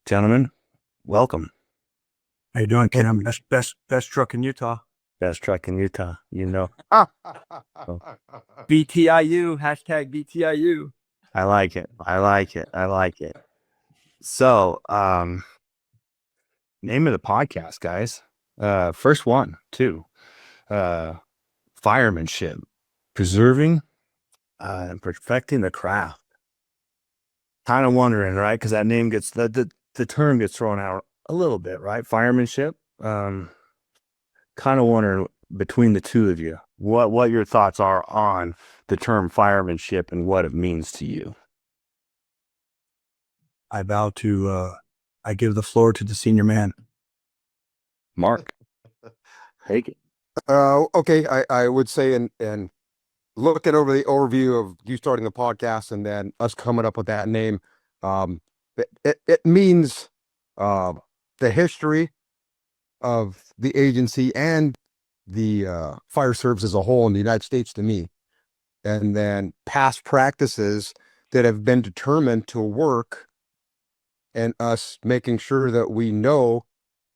Gentlemen, welcome. How you doing, Kim? Best truck in Utah. Best truck in Utah, So, BTIU, hashtag BTIU. I like it. I like it. I like it. So, name of the podcast, guys. First one, two. Firemanship, preserving and perfecting the craft. Kind of wondering, right? Because that name gets the term gets thrown out a little bit, right? Firemanship. Kind of wondering between the two of you, what your thoughts are on the term firemanship and what it means to you. I vow to, I give the floor to the senior man. Mark, take it. Okay, I would say, and looking over the overview of you starting the podcast and then us coming up with that name, it means the history of the agency and the fire service as a whole in the United States to me, and then past practices that have been determined to work, and us making sure that we know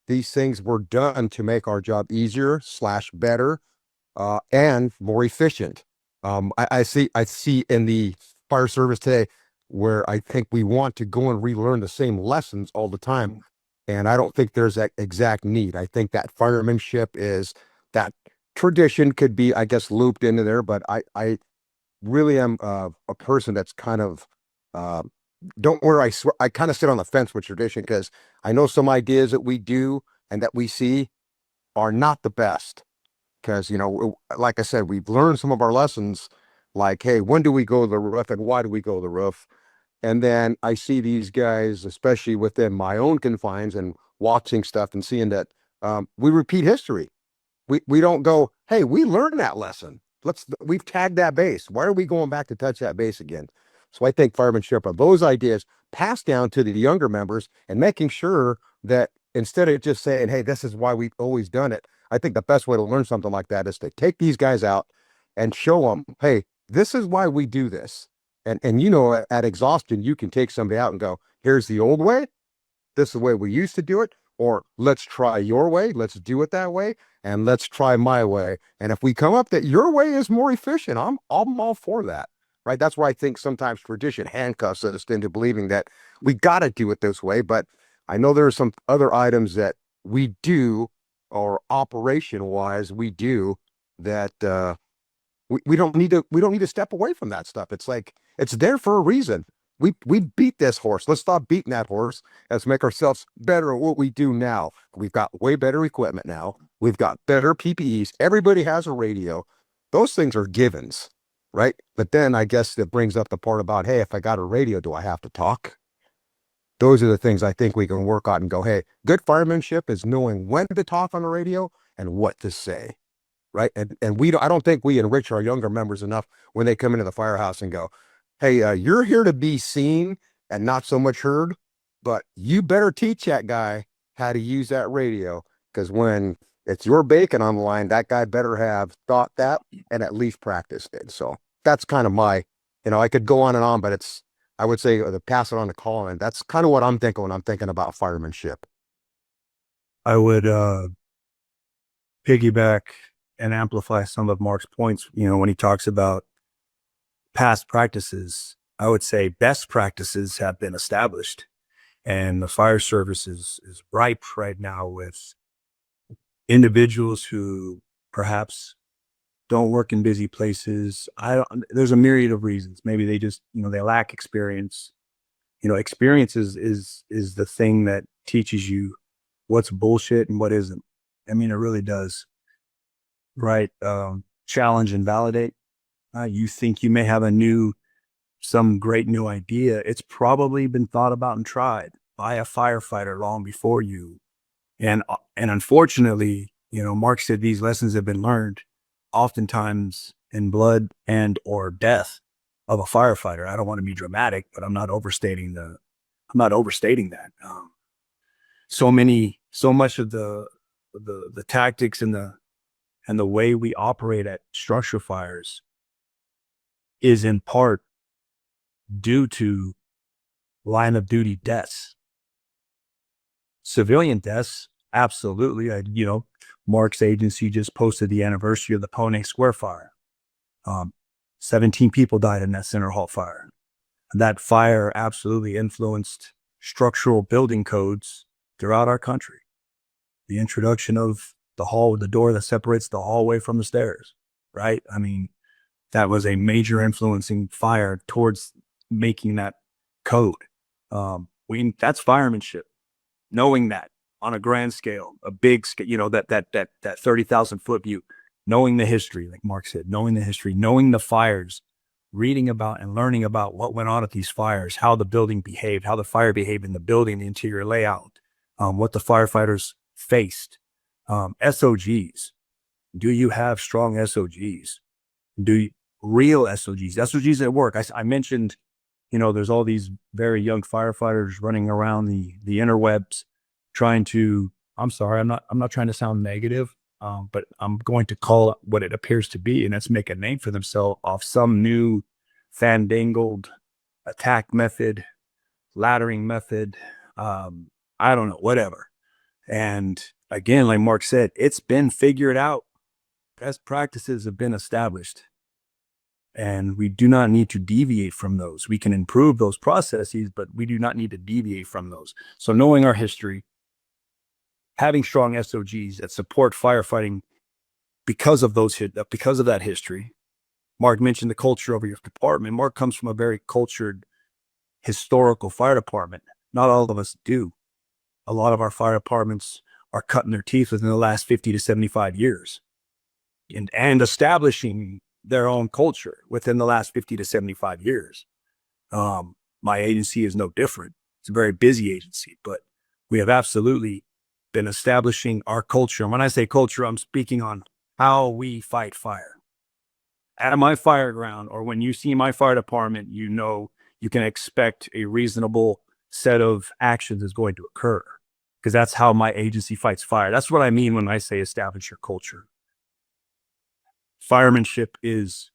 these things were done to make our job easier / better and more efficient. I see in the fire service today where I think we want to go and relearn the same lessons all the time. And I don't think there's that exact need. I think that firemanship is that tradition could be, I guess, looped into there, but I really am a person that's kind of, don't where I swear, I kind of sit on the fence with tradition because I know some ideas that we do and that we see are not the best. Because, like I said, we've learned some of our lessons, like, hey, when do we go to the roof and why do we go to the roof? And then I see these guys, especially within my own confines and watching stuff and seeing that we repeat history. We don't go, hey, we learned that lesson. We've tagged that base. Why are we going back to touch that base again? So I think firemanship are those ideas passed down to the younger members and making sure that instead of just saying, hey, this is why we've always done it, I think the best way to learn something like that is to take these guys out and show them, hey, this is why we do this. And at exhaustion, you can take somebody out and go, here's the old way. This is the way we used to do it. Or let's try your way. Let's do it that way. And let's try my way. And if we come up that your way is more efficient, I'm all for that. Right. That's why I think sometimes tradition handcuffs us into believing that we got to do it this way. But I know there are some other items that we do, or operation wise, we do that we don't need to step away from that stuff. It's like it's there for a reason. We beat this horse. Let's stop beating that horse. Let's make ourselves better at what we do now. We've got way better equipment now. We've got better PPEs. Everybody has a radio. Those things are givens, right? But then I guess that brings up the part about, hey, if I got a radio, do I have to talk? Those are the things I think we can work on and go, hey, good firemanship is knowing when to talk on the radio and what to say. Right. And I don't think we enrich our younger members enough when they come into the firehouse and go, hey, you're here to be seen and not so much heard, but you better teach that guy how to use that radio, because when it's your bacon on the line, that guy better have thought that and at least practiced it. So that's kind of I could go on and on, but I would say to pass it on to Colin. That's kind of what I'm thinking when I'm thinking about firemanship. I would piggyback and amplify some of Mark's points. When he talks about past practices, I would say best practices have been established, and the fire service is ripe right now with individuals who perhaps don't work in busy places. There's a myriad of reasons. Maybe they just, they lack experience. Experience is the thing that teaches you what's bullshit and what isn't. I mean, it really does. Right. Challenge and validate. You think you may have some great new idea. It's probably been thought about and tried by a firefighter long before you. And unfortunately, Mark said these lessons have been learned oftentimes in blood and or death of a firefighter. I don't want to be dramatic, but I'm not overstating that. So much of the tactics and the way we operate at structure fires is in part due to line of duty deaths. Civilian deaths, absolutely. Mark's agency just posted the anniversary of the Pone Square fire. 17 people died in that Center Hall fire. That fire absolutely influenced structural building codes throughout our country. The introduction of the door that separates the hallway from the stairs, right? I mean, that was a major influencing fire towards making that code. That's firemanship. Knowing that on a grand scale, a big scale, that 30,000 foot view, knowing the history, like Mark said, knowing the history, knowing the fires, reading about and learning about what went on at these fires, how the building behaved, how the fire behaved in the building, the interior layout, what the firefighters faced. SOGs. Do you have strong SOGs? Real SOGs? SOGs at work. I mentioned, there's all these very young firefighters running around the interwebs trying to, I'm sorry, I'm not trying to sound negative, but I'm going to call it what it appears to be, and that's make a name for themselves off some new fandangled attack method, laddering method, I don't know, whatever. And again, like Mark said, it's been figured out. Best practices have been established. And we do not need to deviate from those. We can improve those processes, but we do not need to deviate from those. So knowing our history, having strong SOGs that support firefighting because of that history. Mark mentioned the culture of your department. Mark comes from a very cultured, historical fire department. Not all of us do. A lot of our fire departments are cutting their teeth within the last 50 to 75 years and establishing their own culture within the last 50 to 75 years. My agency is no different. It's a very busy agency, but we have absolutely been establishing our culture. And when I say culture, I'm speaking on how we fight fire. At my fire ground, or when you see my fire department, you can expect a reasonable set of actions is going to occur, because that's how my agency fights fire. That's what I mean when I say establish your culture. Firemanship is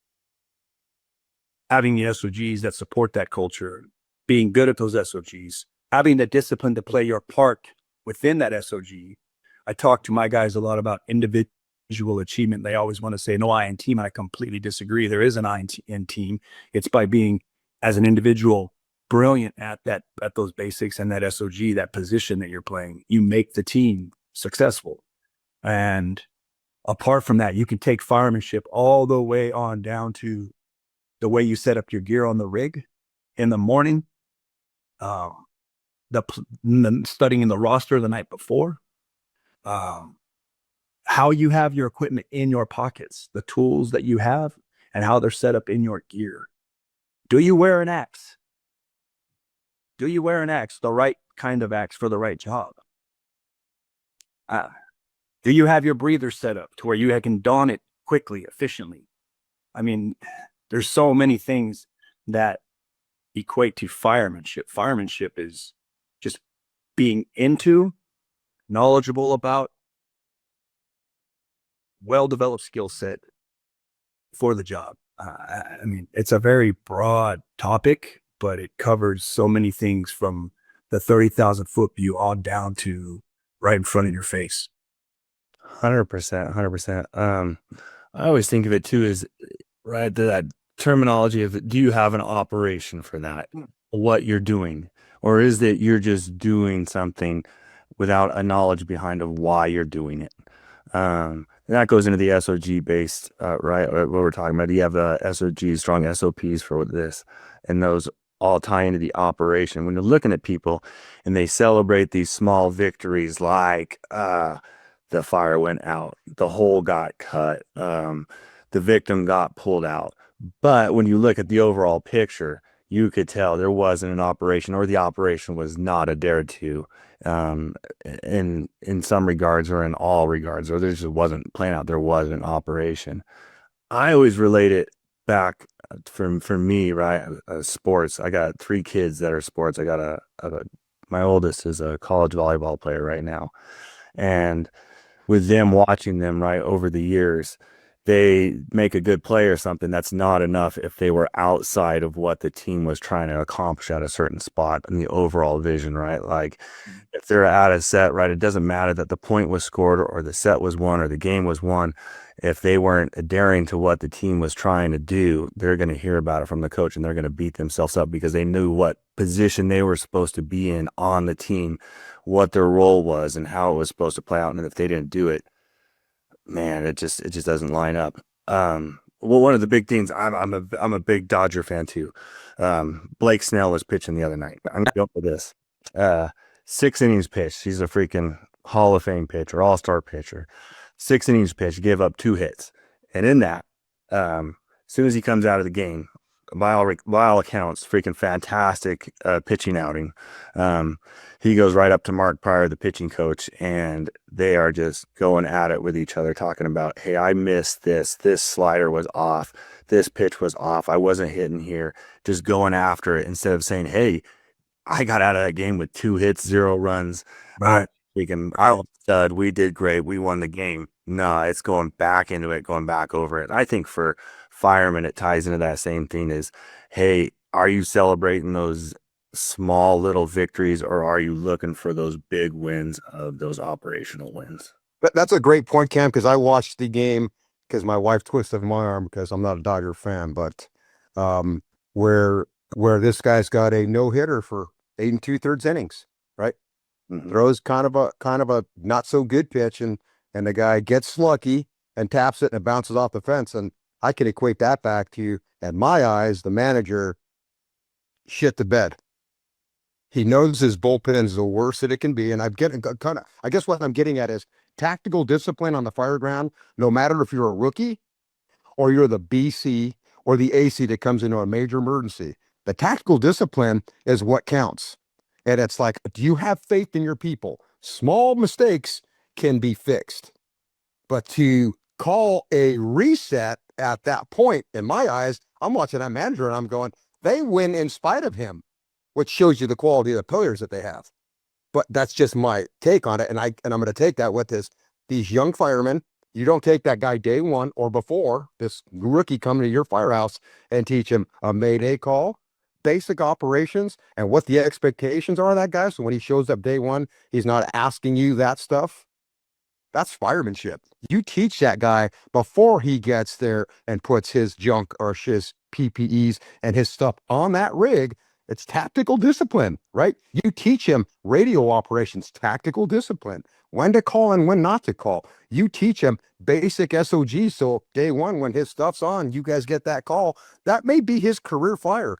having the SOGs that support that culture, being good at those SOGs, having the discipline to play your part within that SOG. I talk to my guys a lot about individual achievement. They always want to say no I in team, and I completely disagree. There is an I in team. It's by being, as an individual, brilliant at those basics and that SOG, that position that you're playing. You make the team successful. And apart from that, you can take firemanship all the way on down to the way you set up your gear on the rig in the morning, studying the roster the night before, how you have your equipment in your pockets, the tools that you have, and how they're set up in your gear. Do you wear an axe? Do you wear an axe, the right kind of axe for the right job? Do you have your breather set up to where you can don it quickly, efficiently? I mean, there's so many things that equate to firemanship. Firemanship is just being knowledgeable about, well-developed skill set for the job. I mean, it's a very broad topic, but it covers so many things from the 30,000 foot view on down to right in front of your face. 100%, 100%. I always think of it too as, right, that terminology of, do you have an operation for that, what you're doing? Or is that you're just doing something without a knowledge behind of why you're doing it? And that goes into the SOG based, right? What we're talking about. You have the SOGs, strong SOPs for this, and those all tie into the operation. When you're looking at people and they celebrate these small victories, like the fire went out, the hole got cut, the victim got pulled out. But when you look at the overall picture, you could tell there wasn't an operation, or the operation was not adhered to, in some regards, or in all regards, or there just wasn't planned out. There was an operation. I always relate it back for me, right? Sports. I got 3 kids that are sports. I got my oldest is a college volleyball player right now, and with them, watching them, right, over the years, they make a good play or something, that's not enough if they were outside of what the team was trying to accomplish at a certain spot in the overall vision, right? Like if they're at a set, right, it doesn't matter that the point was scored or the set was won or the game was won. If they weren't adhering to what the team was trying to do, they're going to hear about it from the coach and they're going to beat themselves up because they knew what position they were supposed to be in on the team, what their role was and how it was supposed to play out. And if they didn't do it, man, it just doesn't line up. Well, one of the big things, I'm a big Dodger fan too. Blake Snell was pitching the other night. I'm gonna go for this. 6 innings pitched. He's a freaking Hall of Fame pitcher, all-star pitcher. 6 innings pitched, gave up 2 hits. And in that, as soon as he comes out of the game, by all accounts, freaking fantastic pitching outing. He goes right up to Mark Pryor, the pitching coach, and they are just going at it with each other, talking about, hey, I missed this. This slider was off. This pitch was off. I wasn't hitting here. Just going after it instead of saying, hey, I got out of that game with 2 hits, 0 runs. Right. I stud. We did great. We won the game. No, it's going back into it, going back over it. I think for Fireman, it ties into that same thing is, hey, are you celebrating those small little victories or are you looking for those big wins of those operational wins? That's a great point, Cam, because I watched the game because my wife twisted my arm because I'm not a Dodger fan, but where this guy's got a no-hitter for 8 2/3 innings, right? Mhm. Throws kind of a not so good pitch and the guy gets lucky and taps it and it bounces off the fence. And I can equate that back to, in my eyes, the manager shit the bed. He knows his bullpen is the worst that it can be. And I'm getting kind of, I guess what I'm getting at is tactical discipline on the fire ground, no matter if you're a rookie or you're the BC or the AC that comes into a major emergency. The tactical discipline is what counts. And it's like, do you have faith in your people? Small mistakes can be fixed. But to call a reset at that point, in my eyes, I'm watching that manager and I'm going, they win in spite of him, which shows you the quality of the players that they have. But that's just my take on it. And I'm going to take that with these young firemen. You don't take that guy day one or before this rookie coming to your firehouse and teach him a mayday call, basic operations, and what the expectations are of that guy. So when he shows up day one, he's not asking you that stuff. That's firemanship. You teach that guy before he gets there and puts his junk or his PPEs and his stuff on that rig. It's tactical discipline, right? You teach him radio operations, tactical discipline, when to call and when not to call. You teach him basic SOGs. So day one, when his stuff's on, you guys get that call. That may be his career fire.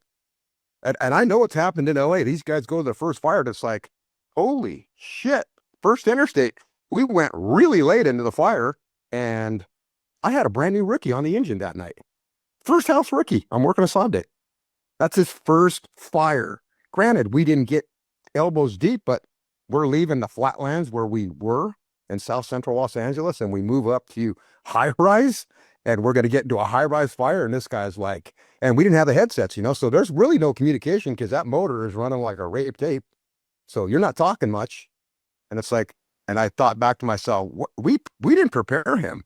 And I know what's happened in LA. These guys go to the first fire and it's like, holy shit, first interstate. We went really late into the fire and I had a brand new rookie on the engine that night. First house rookie. I'm working a Sunday. That's his first fire. Granted, we didn't get elbows deep, but we're leaving the flatlands where we were in South Central Los Angeles and we move up to high rise and we're going to get into a high rise fire. And this guy's like, and we didn't have the headsets, so there's really no communication because that motor is running like a rape tape. So you're not talking much. And it's like, and I thought back to myself, we didn't prepare him.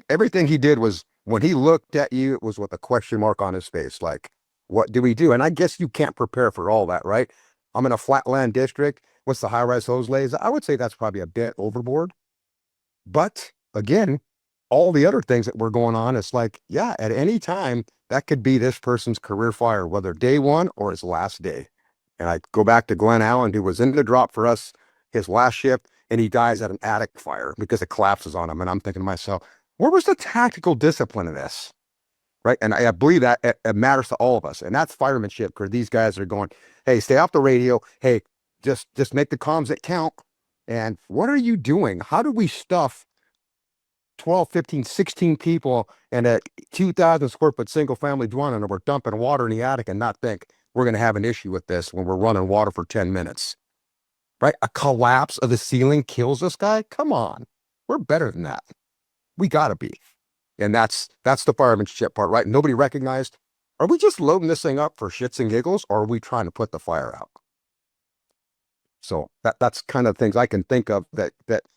Everything he did was when he looked at you, it was with a question mark on his face. Like, what do we do? And I guess you can't prepare for all that, right? I'm in a flatland district. What's the high-rise hose lays? I would say that's probably a bit overboard. But again, all the other things that were going on, it's like, yeah, at any time, that could be this person's career fire, whether day one or his last day. And I go back to Glenn Allen, who was in the drop for us his last shift, and he dies at an attic fire because it collapses on him. And I'm thinking to myself, where was the tactical discipline in this? Right. And I believe that it matters to all of us. And that's firemanship because these guys are going, hey, stay off the radio. Hey, just make the comms that count. And what are you doing? How do we stuff 12, 15, 16 people in a 2,000 square foot single family dwelling and we're dumping water in the attic and not think we're going to have an issue with this when we're running water for 10 minutes? Right? A collapse of the ceiling kills this guy. Come on. We're better than that. We gotta be. And that's the firemanship part, right? Nobody recognized. Are we just loading this thing up for shits and giggles or are we trying to put the fire out? So that's kind of things I can think of that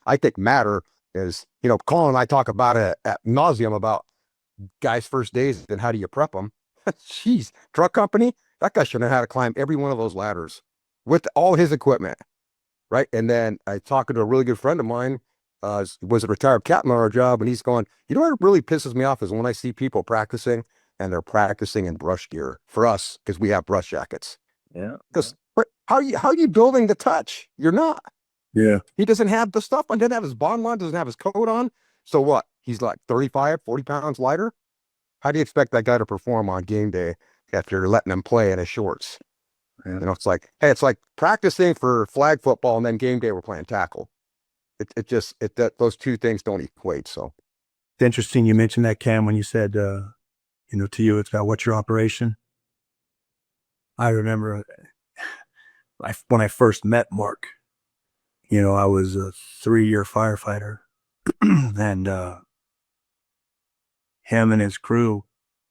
I think matter is, Colin and I talk about it at nauseum about guys' first days, then how do you prep them? Jeez, truck company, that guy should know how to climb every one of those ladders with all his equipment, right? And then I talking to a really good friend of mine, was a retired captain on our job, and he's going, you know what really pisses me off is when I see people practicing and they're practicing in brush gear for us because we have brush jackets. Yeah. Because how are you building the touch? You're not. Yeah. He doesn't have the stuff on, doesn't have his bond line, doesn't have his coat on. So what? He's like 35, 40 pounds lighter. How do you expect that guy to perform on game day after you're letting him play in his shorts? Yeah. You know, it's like, hey, it's like practicing for flag football and then game day we're playing tackle. That those two things don't equate. So It's interesting you mentioned that, Cam, when you said, to you, it's about what's your operation. I remember when I first met Mark, I was a 3-year firefighter and him and his crew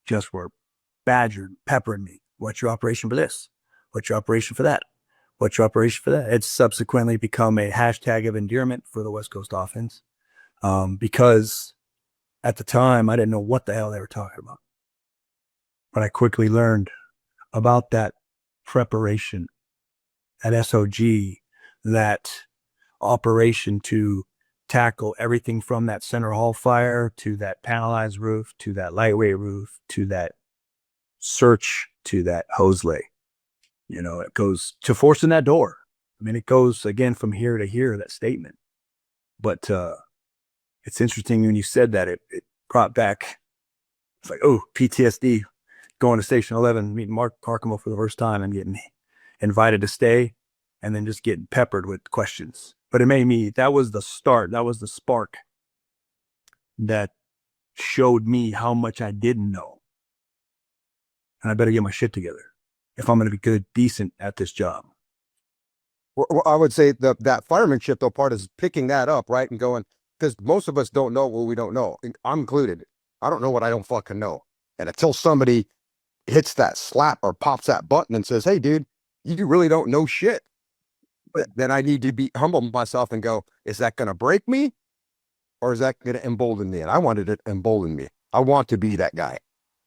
just were peppering me. What's your operation for this? What's your operation for that? What's your operation for that? It's subsequently become a hashtag of endearment for the West Coast offense because at the time I didn't know what the hell they were talking about. But I quickly learned about that preparation, that SOG, that operation to tackle everything from that center hall fire to that panelized roof to that lightweight roof to that search to that hose lay. It goes to forcing that door. I mean, it goes again from here to here, that statement. But it's interesting when you said that, it brought back, it's like, oh, PTSD, going to Station 11, meeting Mark Carcamo for the first time and getting invited to stay and then just getting peppered with questions. But that was the start. That was the spark that showed me how much I didn't know. And I better get my shit together if I'm going to be decent at this job. well, I would say that firemanship though part is picking that up, right? And going, because most of us don't know what we don't know. I'm included. I don't know what I don't fucking know. And until somebody hits that slap or pops that button and says, hey, dude, you really don't know shit. But then I need to be humble myself and go, is that going to break me? Or is that going to embolden me? And I wanted it to embolden me. I want to be that guy.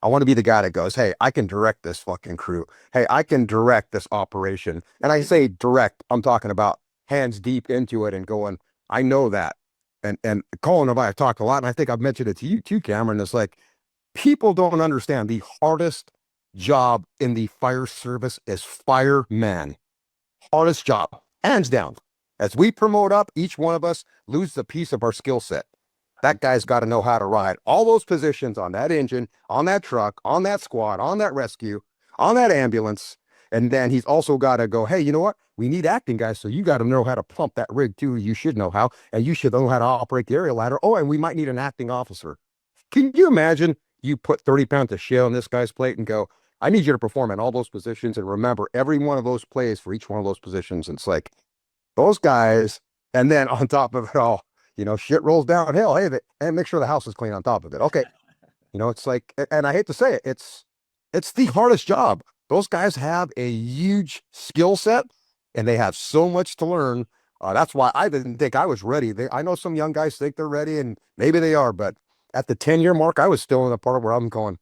I want to be the guy that goes, hey, I can direct this fucking crew. Hey, I can direct this operation. And I say direct, I'm talking about hands deep into it and going, I know that. And Colin and I have talked a lot, and I think I've mentioned it to you too, Cameron. It's like, people don't understand the hardest job in the fire service is fireman. Hardest job, hands down. As we promote up, each one of us loses a piece of our skill set. That guy's got to know how to ride all those positions on that engine, on that truck, on that squad, on that rescue, on that ambulance. And then he's also got to go, hey, you know what? We need acting guys. So you got to know how to pump that rig too. You should know how, and you should know how to operate the aerial ladder. Oh, and we might need an acting officer. Can you imagine you put 30 pounds of shit on this guy's plate and go, I need you to perform in all those positions and remember every one of those plays for each one of those positions. And it's like those guys. And then on top of it all, shit rolls downhill. Hey, and make sure the house is clean on top of it. Okay. It's like, and I hate to say it, it's the hardest job. Those guys have a huge skill set and they have so much to learn. That's why I didn't think I was ready. I know some young guys think they're ready and maybe they are, but at the 10-year mark, I was still in the part where I'm going,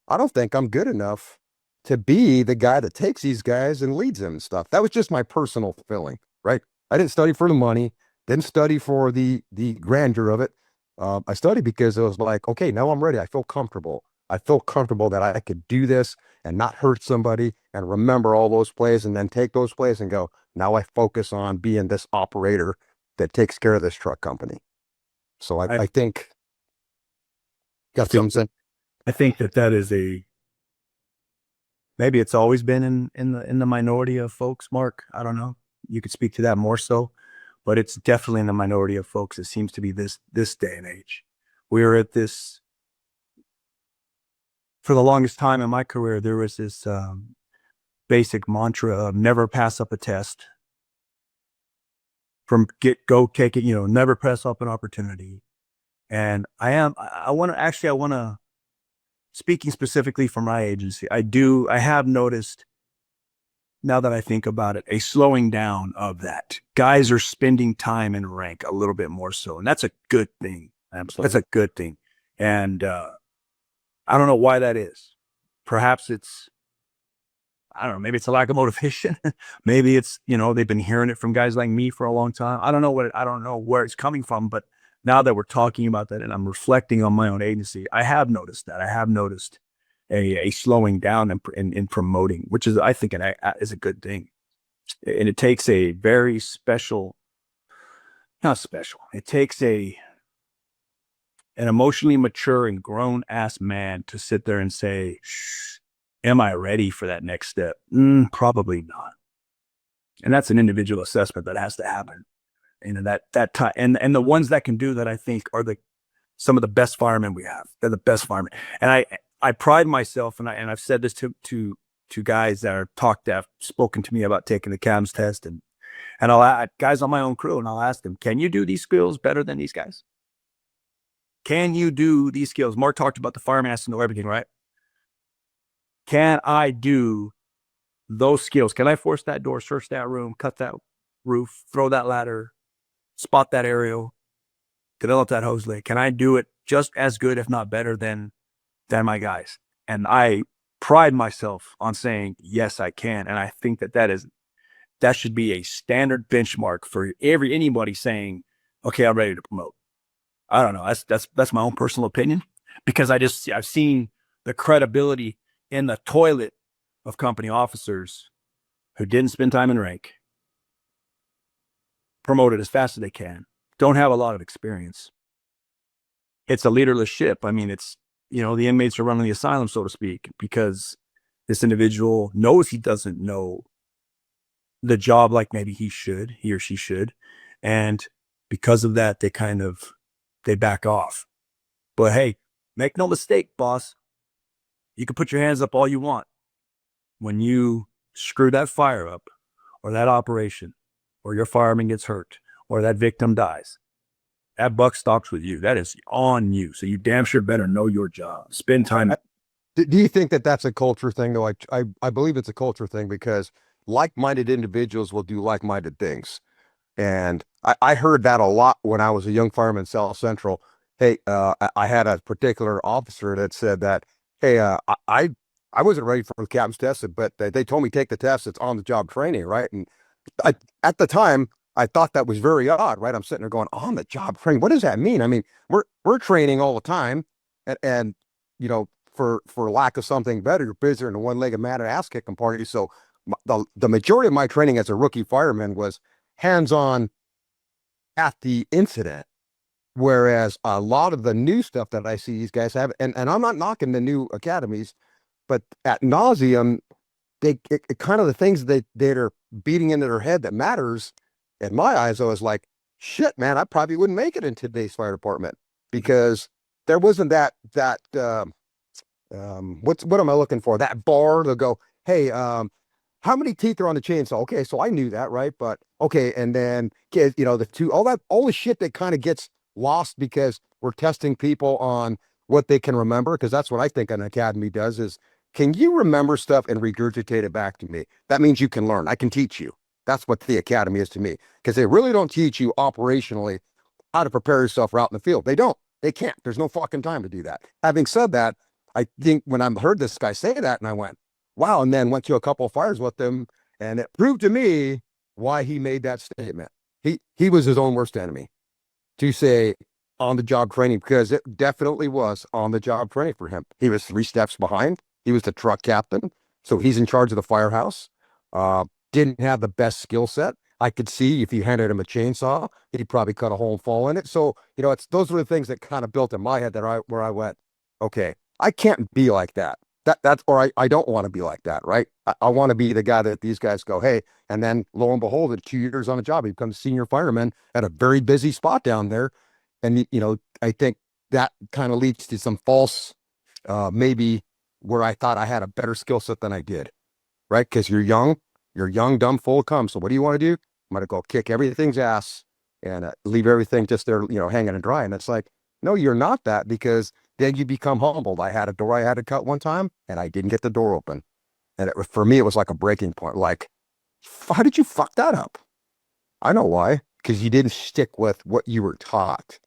I don't think I'm good enough to be the guy that takes these guys and leads them and stuff. That was just my personal feeling, right? I didn't study for the money, didn't study for the grandeur of it. I studied because it was like, okay, now I'm ready. I feel comfortable. I feel comfortable that I could do this and not hurt somebody and remember all those plays and then take those plays and go, now I focus on being this operator that takes care of this truck company. So I think got something. I think that is maybe it's always been in the minority of folks, Mark. I don't know. You could speak to that more so, but it's definitely in the minority of folks. It seems to be this day and age. We're at this, for the longest time in my career, there was this basic mantra of never pass up a test. From go, take it, never pass up an opportunity. And I want to, speaking specifically for my agency, I have noticed, now that I think about it, a slowing down of that. Guys are spending time in rank a little bit more so, and that's a good thing. Absolutely. That's a good thing. And I don't know why that is. Perhaps it's, I don't know, maybe it's a lack of motivation. Maybe it's, they've been hearing it from guys like me for a long time. I don't know where it's coming from, but now that we're talking about that and I'm reflecting on my own agency, I have noticed that. I have noticed a slowing down in promoting, which is, I think, is a good thing. And it takes a very special, not special, it takes an emotionally mature and grown ass man to sit there and say, am I ready for that next step? Probably not. And that's an individual assessment that has to happen. That time, and the ones that can do that, I think, are some of the best firemen we have. They're the best firemen. And I pride myself, and I've said this to guys that have spoken to me about taking the CAMS test, and I'll guys on my own crew, and I'll ask them, can you do these skills better than these guys? Can you do these skills? Mark talked about the fireman in the very beginning, right? Can I do those skills? Can I force that door, search that room, cut that roof, throw that ladder, spot that aerial, develop that hose lay? Can I do it just as good, if not better than my guys? And I pride myself on saying, yes, I can. And I think that should be a standard benchmark for anybody saying, okay, I'm ready to promote. I don't know. That's my own personal opinion, because I've seen the credibility in the toilet of company officers who didn't spend time in rank, promoted as fast as they can, don't have a lot of experience. It's a leaderless ship. I mean, it's, the inmates are running the asylum, so to speak, because this individual knows he doesn't know the job like maybe he or she should. And because of that, they back off. But hey, make no mistake, boss. You can put your hands up all you want. When you screw that fire up, or that operation, or your fireman gets hurt, or that victim dies, that buck stops with you. That is on you. So you damn sure better know your job. Spend time. Do you think that that's a culture thing, though? I believe it's a culture thing, because like-minded individuals will do like-minded things. And I heard that a lot when I was a young fireman in South Central. Hey, I had a particular officer that said that, hey, I wasn't ready for the captain's test, but they told me take the test. It's on the job training, right? And at the time, I thought that was very odd, right? I'm sitting there going, on the job training. What does that mean? I mean, we're training all the time, and for lack of something better, you're busier than a one-legged man at ass kicking party. So the majority of my training as a rookie fireman was hands-on at the incident. Whereas a lot of the new stuff that I see these guys have, and I'm not knocking the new academies, but at nauseum, kind of the things they're beating into their head that matters, in my eyes, I was like, shit, man, I probably wouldn't make it in today's fire department, because there wasn't what am I looking for? That bar to go, hey, how many teeth are on the chainsaw? Okay, so I knew that, right? But okay, and then all the shit that kind of gets lost because we're testing people on what they can remember, because that's what I think an academy does is, can you remember stuff and regurgitate it back to me? That means you can learn. I can teach you. That's what the academy is to me, because they really don't teach you operationally how to prepare yourself out in the field. They don't. They can't. There's no fucking time to do that. Having said that, I think when I heard this guy say that, and I went, wow, and then went to a couple of fires with him, and it proved to me why he made that statement. He was his own worst enemy to say on the job training, because it definitely was on the job training for him. He was 3 steps behind. He was the truck captain, so he's in charge of the firehouse. Didn't have the best skill set. I could see if you handed him a chainsaw, he'd probably cut a hole and fall in it. So, those were the things that kind of built in my head where I went, okay, I can't be like that. I don't want to be like that, right? I want to be the guy that these guys go, hey, and then lo and behold, at 2 years on the job, he becomes senior fireman at a very busy spot down there. And, I think that kind of leads to some false, maybe where I thought I had a better skill set than I did, right? Because you're young, dumb, full of cum. So what do you want to do? I'm going to go kick everything's ass and leave everything just there, hanging and dry. And it's like, no, you're not that, because then you become humbled. I had a door I had to cut one time, and I didn't get the door open. And for me, it was like a breaking point. Like, how did you fuck that up? I know why. Because you didn't stick with what you were taught.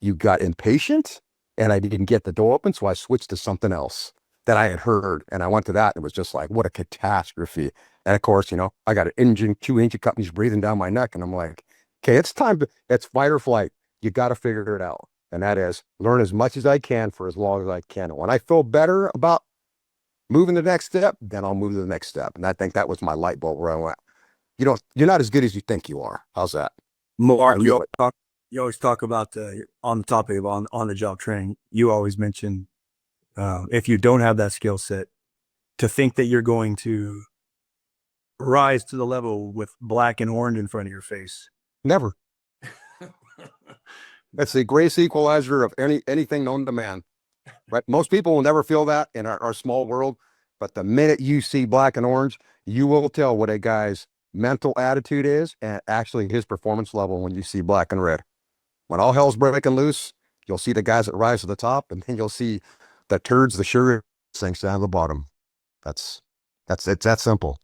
You got impatient, and I didn't get the door open. So I switched to something else that I had heard. And I went to that and it was just like, what a catastrophe. And of course, I got an engine, 2 engine companies breathing down my neck. And I'm like, okay, it's fight or flight. You got to figure it out. And that is learn as much as I can for as long as I can. And when I feel better about moving the next step, then I'll move to the next step. And I think that was my light bulb where I went, you're not as good as you think you are. How's that? Mark, you always talk about on the topic of on the job training. You always mention if you don't have that skill set, to think that you're going to rise to the level with black and orange in front of your face. Never. That's the greatest equalizer of anything known to man. Right? Most people will never feel that in our small world, but the minute you see black and orange, you will tell what a guy's mental attitude is and actually his performance level when you see black and red. When all hell's breaking loose, you'll see the guys that rise to the top, and then you'll see the turds, the sugar sinks down to the bottom. It's that simple.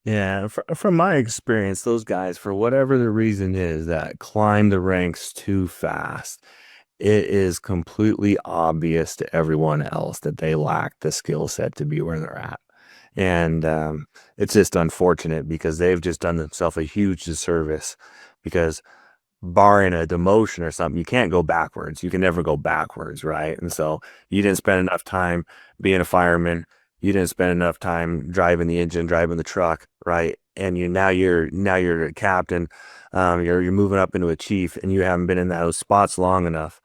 Yeah, from my experience, those guys, for whatever the reason is, that climb the ranks too fast, it is completely obvious to everyone else that they lack the skill set to be where they're at. And it's just unfortunate because they've just done themselves a huge disservice, because barring a demotion or something, you can't go backwards. You can never go backwards, right? And so you didn't spend enough time being a fireman. You didn't spend enough time driving the engine, driving the truck, right? And you're a captain. You're moving up into a chief, and you haven't been in those spots long enough.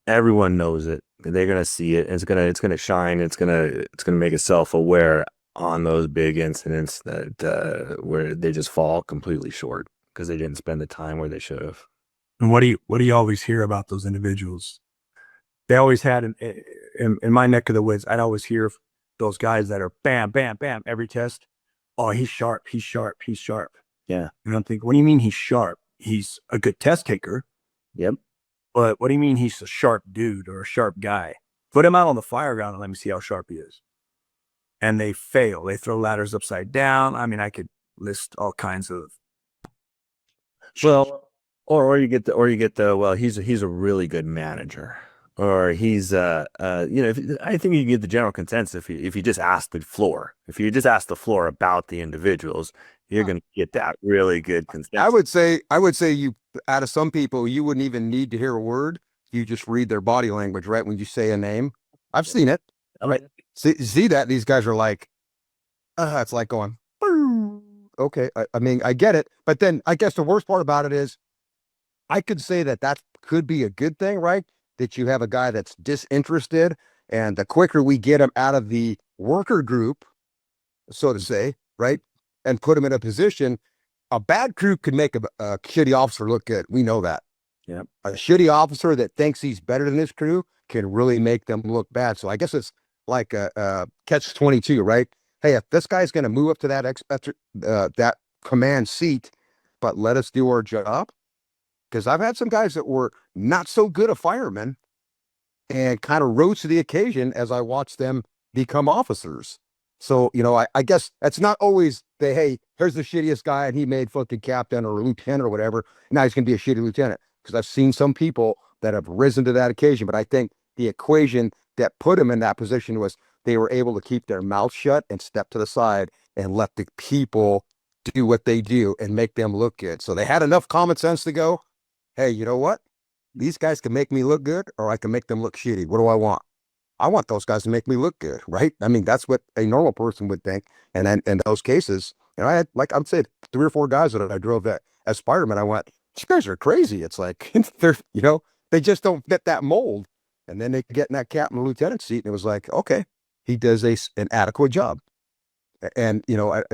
Everyone knows it. They're gonna see it. It's gonna shine. It's gonna make itself aware on those big incidents that where they just fall completely short because they didn't spend the time where they should have. And what do you always hear about those individuals? They always had in my neck of the woods. I'd always hear of those guys that are bam, bam, bam every test. Oh, he's sharp. He's sharp. He's sharp. Yeah. And I'm thinking, what do you mean he's sharp? He's a good test taker. Yep. But what do you mean he's a sharp dude or a sharp guy? Put him out on the fire ground and let me see how sharp he is. And they fail. They throw ladders upside down. I mean, I could list all kinds of. Well, or you get the well, he's a really good manager, or he's I think you get the general consensus if you just ask the floor. If you just ask the floor about the individuals, you're going to get that really good consensus. I would say you, out of some people, you wouldn't even need to hear a word. You just read their body language, right? When you say a name, I've seen it. Right. See that these guys are like, it's like going, okay. I mean, I get it. But then I guess the worst part about it is I could say that could be a good thing, right? That you have a guy that's disinterested, and the quicker we get him out of the worker group, so to say, right? And put him in a position, a bad crew could make a shitty officer look good. We know that. Yeah. A shitty officer that thinks he's better than his crew can really make them look bad. So I guess it's like a catch-22, right? Hey, if this guy's going to move up to that command seat, but let us do our job. Because I've had some guys that were not so good a firemen and kind of rose to the occasion as I watched them become officers. So, I guess that's not always hey, here's the shittiest guy and he made fucking captain or lieutenant or whatever. Now he's going to be a shitty lieutenant. Because I've seen some people that have risen to that occasion. But I think the equation that put them in that position was they were able to keep their mouth shut and step to the side and let the people do what they do and make them look good. So they had enough common sense to go, hey, you know what? These guys can make me look good, or I can make them look shitty. What do I want? I want those guys to make me look good, right? I mean, that's what a normal person would think. And then in those cases, I had, like I'm saying, 3 or 4 guys that I drove that as firemen. I went, these guys are crazy. It's like, they just don't fit that mold. And then they get in that captain and lieutenant seat, and it was like, okay, he does an adequate job. And,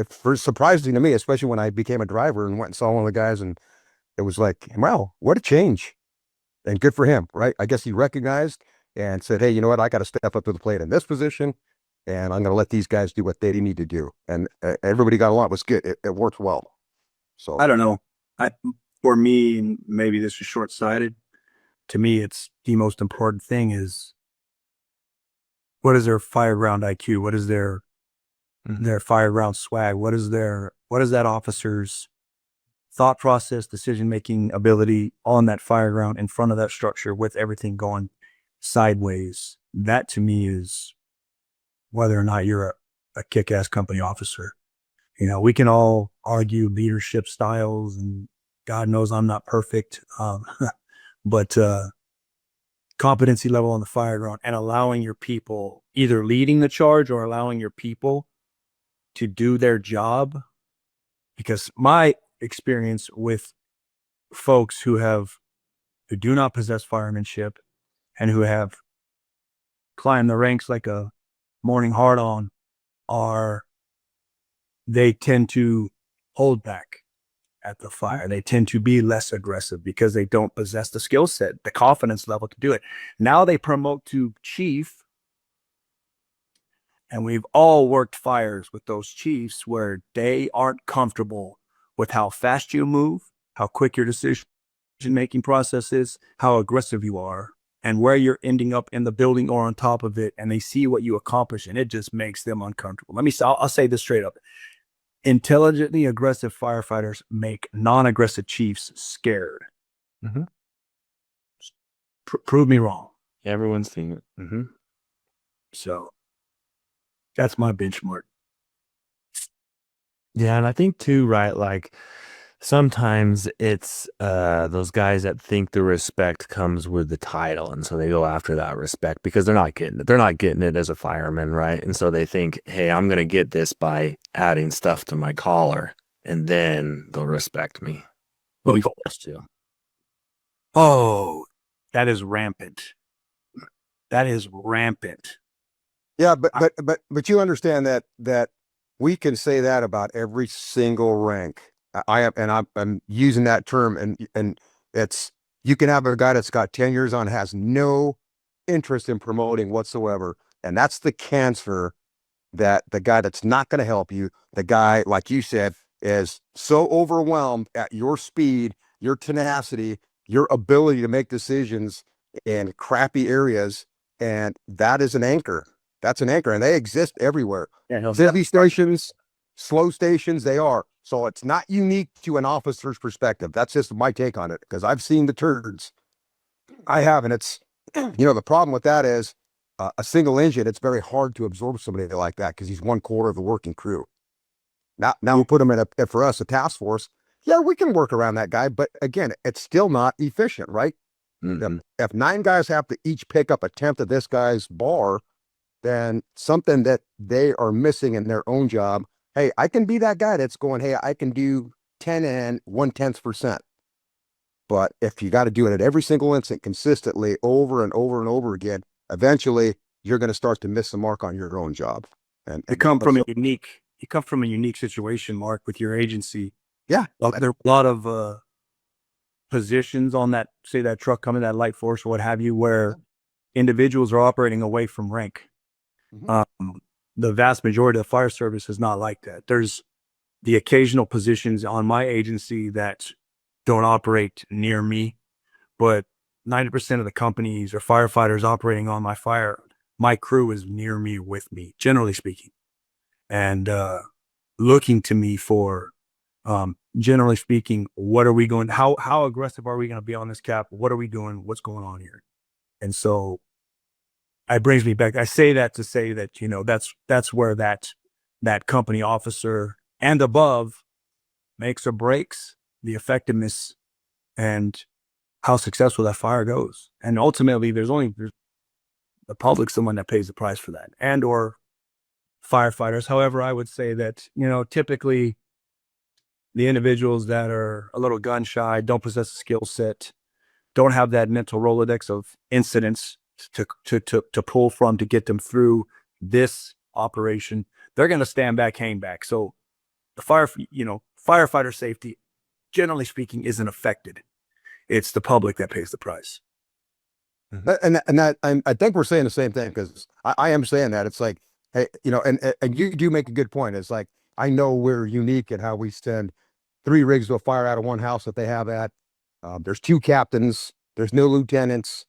for surprising to me, especially when I became a driver and went and saw one of the guys, and it was like, wow, what a change. And good for him, right? I guess he recognized and said, hey, you know what? I got to step up to the plate in this position, and I'm going to let these guys do what they need to do. And everybody got along. It was good. It worked well. So I don't know. For me, and maybe this is short-sighted, to me, it's the most important thing is what is their fireground IQ? What is their fireground swag? What is that officer's thought process, decision-making ability on that fire ground in front of that structure with everything going sideways. That to me is whether or not you're a kick-ass company officer. You know, we can all argue leadership styles, and God knows I'm not perfect. But competency level on the fire ground and allowing your people, either leading the charge or allowing your people to do their job. Because my experience with folks who do not possess firemanship and who have climbed the ranks like a morning hard on they tend to hold back at the fire. They tend to be less aggressive because they don't possess the skill set, the confidence level to do it. Now they promote to chief, and we've all worked fires with those chiefs where they aren't comfortable with how fast you move, how quick your decision-making process is, how aggressive you are, and where you're ending up in the building or on top of it, and they see what you accomplish, and it just makes them uncomfortable. I'll say this straight up. Intelligently aggressive firefighters make non-aggressive chiefs scared. Mm-hmm. Prove me wrong. Everyone's seeing it. Mm-hmm. So that's my benchmark. Yeah, and I think too, right? Like sometimes it's those guys that think the respect comes with the title, and so they go after that respect because they're not getting it. They're not getting it as a fireman, right? And so they think, hey, I'm gonna get this by adding stuff to my collar, and then they'll respect me. But we forced to. Oh, that is rampant. That is rampant. Yeah, but you understand that we can say that about every single rank. I'm using that term, and it's, you can have a guy that's got 10 years on, has no interest in promoting whatsoever, and that's the cancer. That the guy that's not going to help you, the guy, like you said, is so overwhelmed at your speed, your tenacity, your ability to make decisions in crappy areas, and that is an anchor. That's an anchor, and they exist everywhere. Yeah, Busy stations, slow stations, they are. So it's not unique to an officer's perspective. That's just my take on it, because I've seen the turds. I have, and it's, the problem with that is a single engine. It's very hard to absorb somebody like that because he's 1/4 of the working crew. Now we'll put him in for us, a task force. Yeah, we can work around that guy, but again, it's still not efficient, right? Mm-hmm. If 9 guys have to each pick up a tenth of this guy's bar, then something that they are missing in their own job. Hey, I can be that guy that's going, hey, I can do 10 and 1/10%. But if you got to do it at every single instant consistently over and over and over again, eventually you're going to start to miss the mark on your own job. And you come from a unique situation, Mark, with your agency. Yeah. There are a lot of positions on that, say that truck coming, that light force or what have you, where individuals are operating away from rank. Mm-hmm. The vast majority of the fire service is not like that. There's the occasional positions on my agency that don't operate near me, but 90% of the companies or firefighters operating on my crew is near me, with me, generally speaking, and looking to me for, generally speaking, what are we going, how aggressive are we going to be on this cap? What are we doing? What's going on here? And so it brings me back. I say that to say that, that's where that company officer and above makes or breaks the effectiveness and how successful that fire goes. And ultimately, there's the public, someone that pays the price for that, and or firefighters. However, I would say that, typically the individuals that are a little gun shy, don't possess a skill set, don't have that mental Rolodex of incidents to pull from to get them through this operation, they're going to stand back, hang back. So the firefighter safety, generally speaking, isn't affected. It's the public that pays the price. And that I think we're saying the same thing, because I am saying that. It's like, hey, and you do make a good point. It's like, I know we're unique in how we send 3 rigs to a fire out of one house that they have at. There's 2 captains. There's no lieutenants.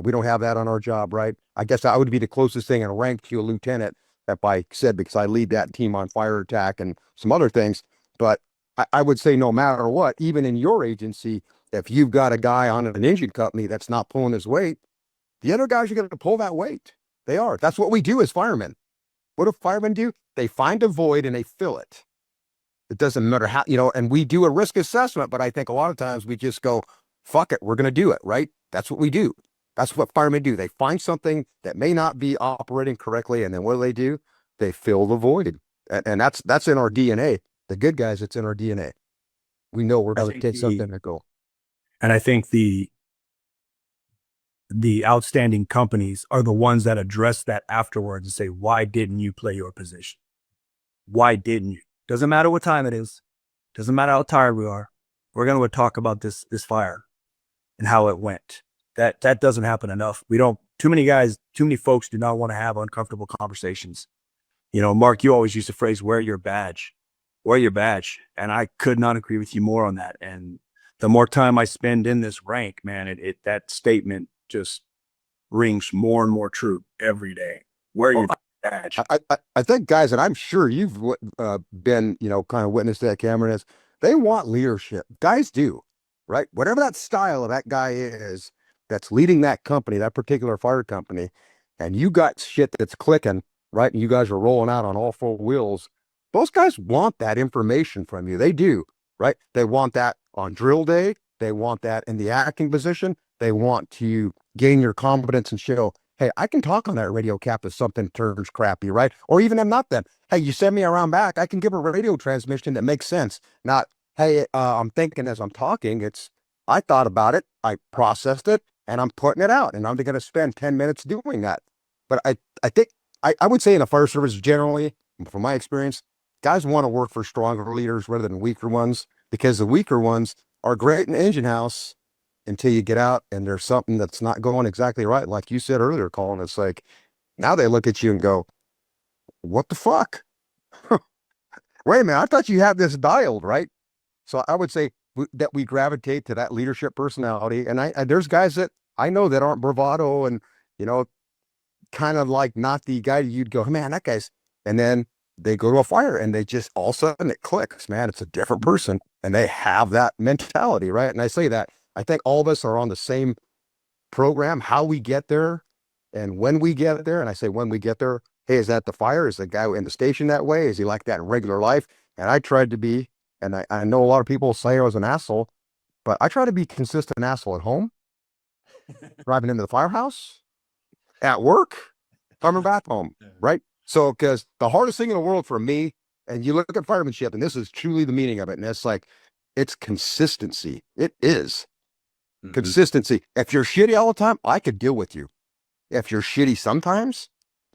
We don't have that on our job, right? I guess I would be the closest thing in rank to a lieutenant, that I said, because I lead that team on fire attack and some other things. But I would say no matter what, even in your agency, if you've got a guy on an engine company that's not pulling his weight, the other guys are going to pull that weight. They are. That's what we do as firemen. What do firemen do? They find a void and they fill it. It doesn't matter how, and we do a risk assessment, but I think a lot of times we just go, fuck it, we're going to do it, right? That's what we do. That's what firemen do. They find something that may not be operating correctly, and then what do? They fill the void. And that's in our DNA. The good guys, it's in our DNA. We know we're going to take something to go. And I think the outstanding companies are the ones that address that afterwards and say, why didn't you play your position? Why didn't you? Doesn't matter what time it is. Doesn't matter how tired we are. We're going to talk about this fire and how it went. That doesn't happen enough. Too many folks do not want to have uncomfortable conversations. Mark, you always use the phrase, wear your badge. Wear your badge. And I could not agree with you more on that. And the more time I spend in this rank, man, that statement just rings more and more true every day. Wear your badge. I think, guys, and I'm sure you've been, kind of witness that, Cameron, is they want leadership. Guys do, right? Whatever that style of that guy is that's leading that company, that particular fire company, and you got shit that's clicking, right? And you guys are rolling out on all four wheels. Those guys want that information from you. They do, right? They want that on drill day. They want that in the acting position. They want to gain your confidence and show, hey, I can talk on that radio cap if something turns crappy, right? Or even if not then, hey, you send me around back, I can give a radio transmission that makes sense. Not, hey, I'm thinking as I'm talking, I thought about it, I processed it, and I'm putting it out, and I'm going to spend 10 minutes doing that. But I think, I would say in the fire service generally, from my experience, guys want to work for stronger leaders rather than weaker ones, because the weaker ones are great in the engine house until you get out and there's something that's not going exactly right. Like you said earlier, Colin, it's like, now they look at you and go, what the fuck? Wait a minute, I thought you had this dialed, right? So I would say that we gravitate to that leadership personality. And there's guys that I know that aren't bravado and, kind of like not the guy you'd go, man, that guy's, and then they go to a fire and they just, all of a sudden it clicks, man, it's a different person. And they have that mentality, right? And I say that, I think all of us are on the same program, how we get there and when we get there. And I say, when we get there, hey, is that the fire? Is the guy in the station that way? Is he like that in regular life? And I tried to be, and I know a lot of people say I was an asshole, but I try to be consistent asshole at home, driving into the firehouse, at work, coming back home, right? So, because the hardest thing in the world for me, and you look at firemanship, and this is truly the meaning of it, and it's like, it's consistency. It is. Consistency. If you're shitty all the time, I could deal with you. If you're shitty sometimes,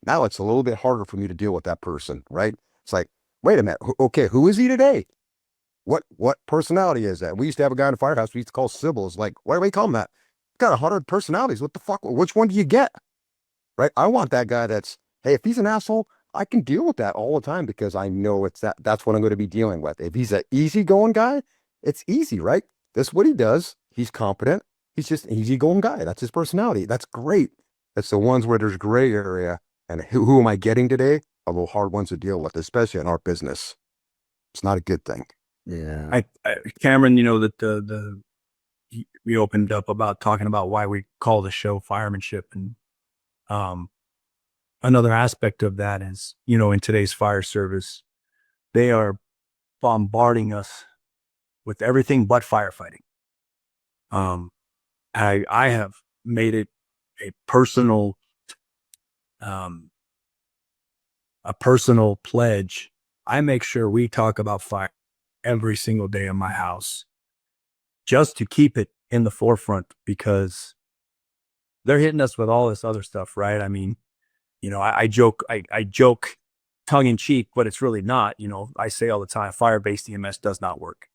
now it's a little bit harder for me to deal with that person, right? It's like, wait a minute. Okay, who is he today? What personality is that? We used to have a guy in the firehouse we used to call Sybil. Like, why do we call him that? Got 100 personalities. What the fuck? Which one do you get? Right? I want that guy that's, hey, if he's an asshole, I can deal with that all the time because I know that's what I'm going to be dealing with. If he's an easygoing guy, it's easy, right? That's what he does. He's competent. He's just an easygoing guy. That's his personality. That's great. That's the ones where there's gray area. And who am I getting today? A little hard ones to deal with, especially in our business. It's not a good thing. Yeah. Cameron, that we opened up about talking about why we call the show Firemanship. And another aspect of that is, in today's fire service, they are bombarding us with everything but firefighting. I have made it a personal pledge. I make sure we talk about fire every single day in my house just to keep it in the forefront, because they're hitting us with all this other stuff, right? I mean, I joke tongue in cheek, but it's really not. I say all the time, fire-based EMS does not work.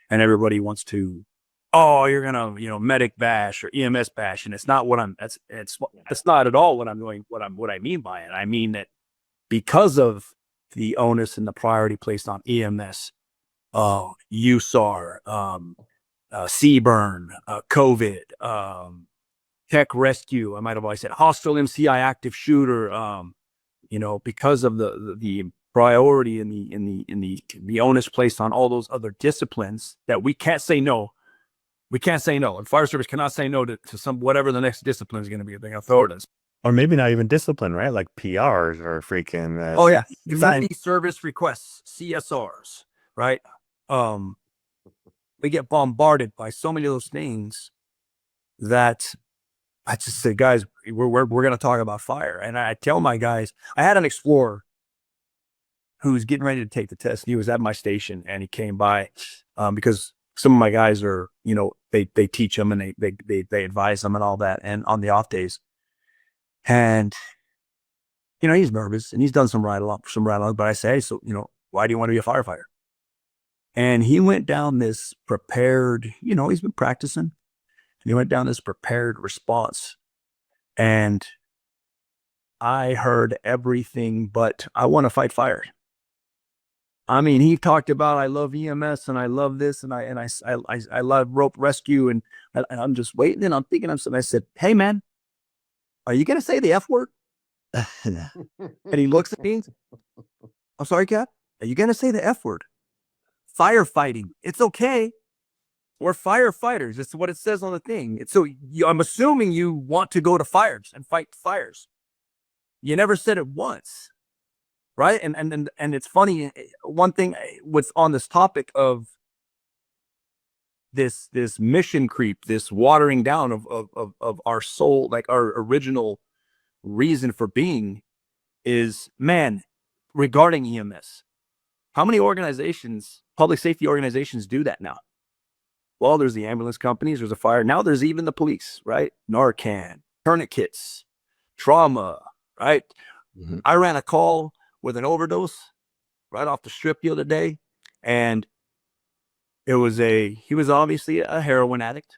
And everybody wants to, oh, you're gonna, medic bash or EMS bash, and it's not what it's not at all what I'm doing. What I mean by it, I mean that because of the onus and the priority placed on EMS, USAR, CBurn, COVID, tech rescue. I might have always said hostile MCI active shooter. Because of the priority in the onus placed on all those other disciplines that we can't say no. We can't say no. And fire service cannot say no to some whatever the next discipline is going to be. They're going to throw it at us. Or maybe not even discipline, right? Like PRs or freaking. Oh yeah, community service requests, CSRs, right? We get bombarded by so many of those things that I just say, guys, we're going to talk about fire. And I tell my guys, I had an explorer who was getting ready to take the test. He was at my station and he came by because some of my guys are, you know, they teach them and they advise them and all that. And on the off days, and you know, he's nervous and he's done some ride along, but I say, hey, so, you know, why do you want to be a firefighter? And he went down this prepared, you know, he's been practicing and he went down this prepared response. And I heard everything, but I want to fight fire. I mean, he talked about, I love EMS and I love this and I love rope rescue. And I'm just waiting and I'm thinking of something. I said, hey man, are you going to say the F word? And he looks at me. I'm sorry, Cap. Are you going to say the F word? Firefighting. It's okay. We're firefighters. It's what it says on the thing. So I'm assuming you want to go to fires and fight fires. You never said it once, right? And it's funny. One thing with on this topic of this mission creep, this watering down of our soul, like our original reason for being, is, man, regarding EMS. How many organizations, public safety organizations, do that now? Well, there's the ambulance companies, there's a fire. Now there's even the police, right? Narcan, tourniquets, trauma, right? Mm-hmm. I ran a call with an overdose right off the strip the other day. And he was obviously a heroin addict.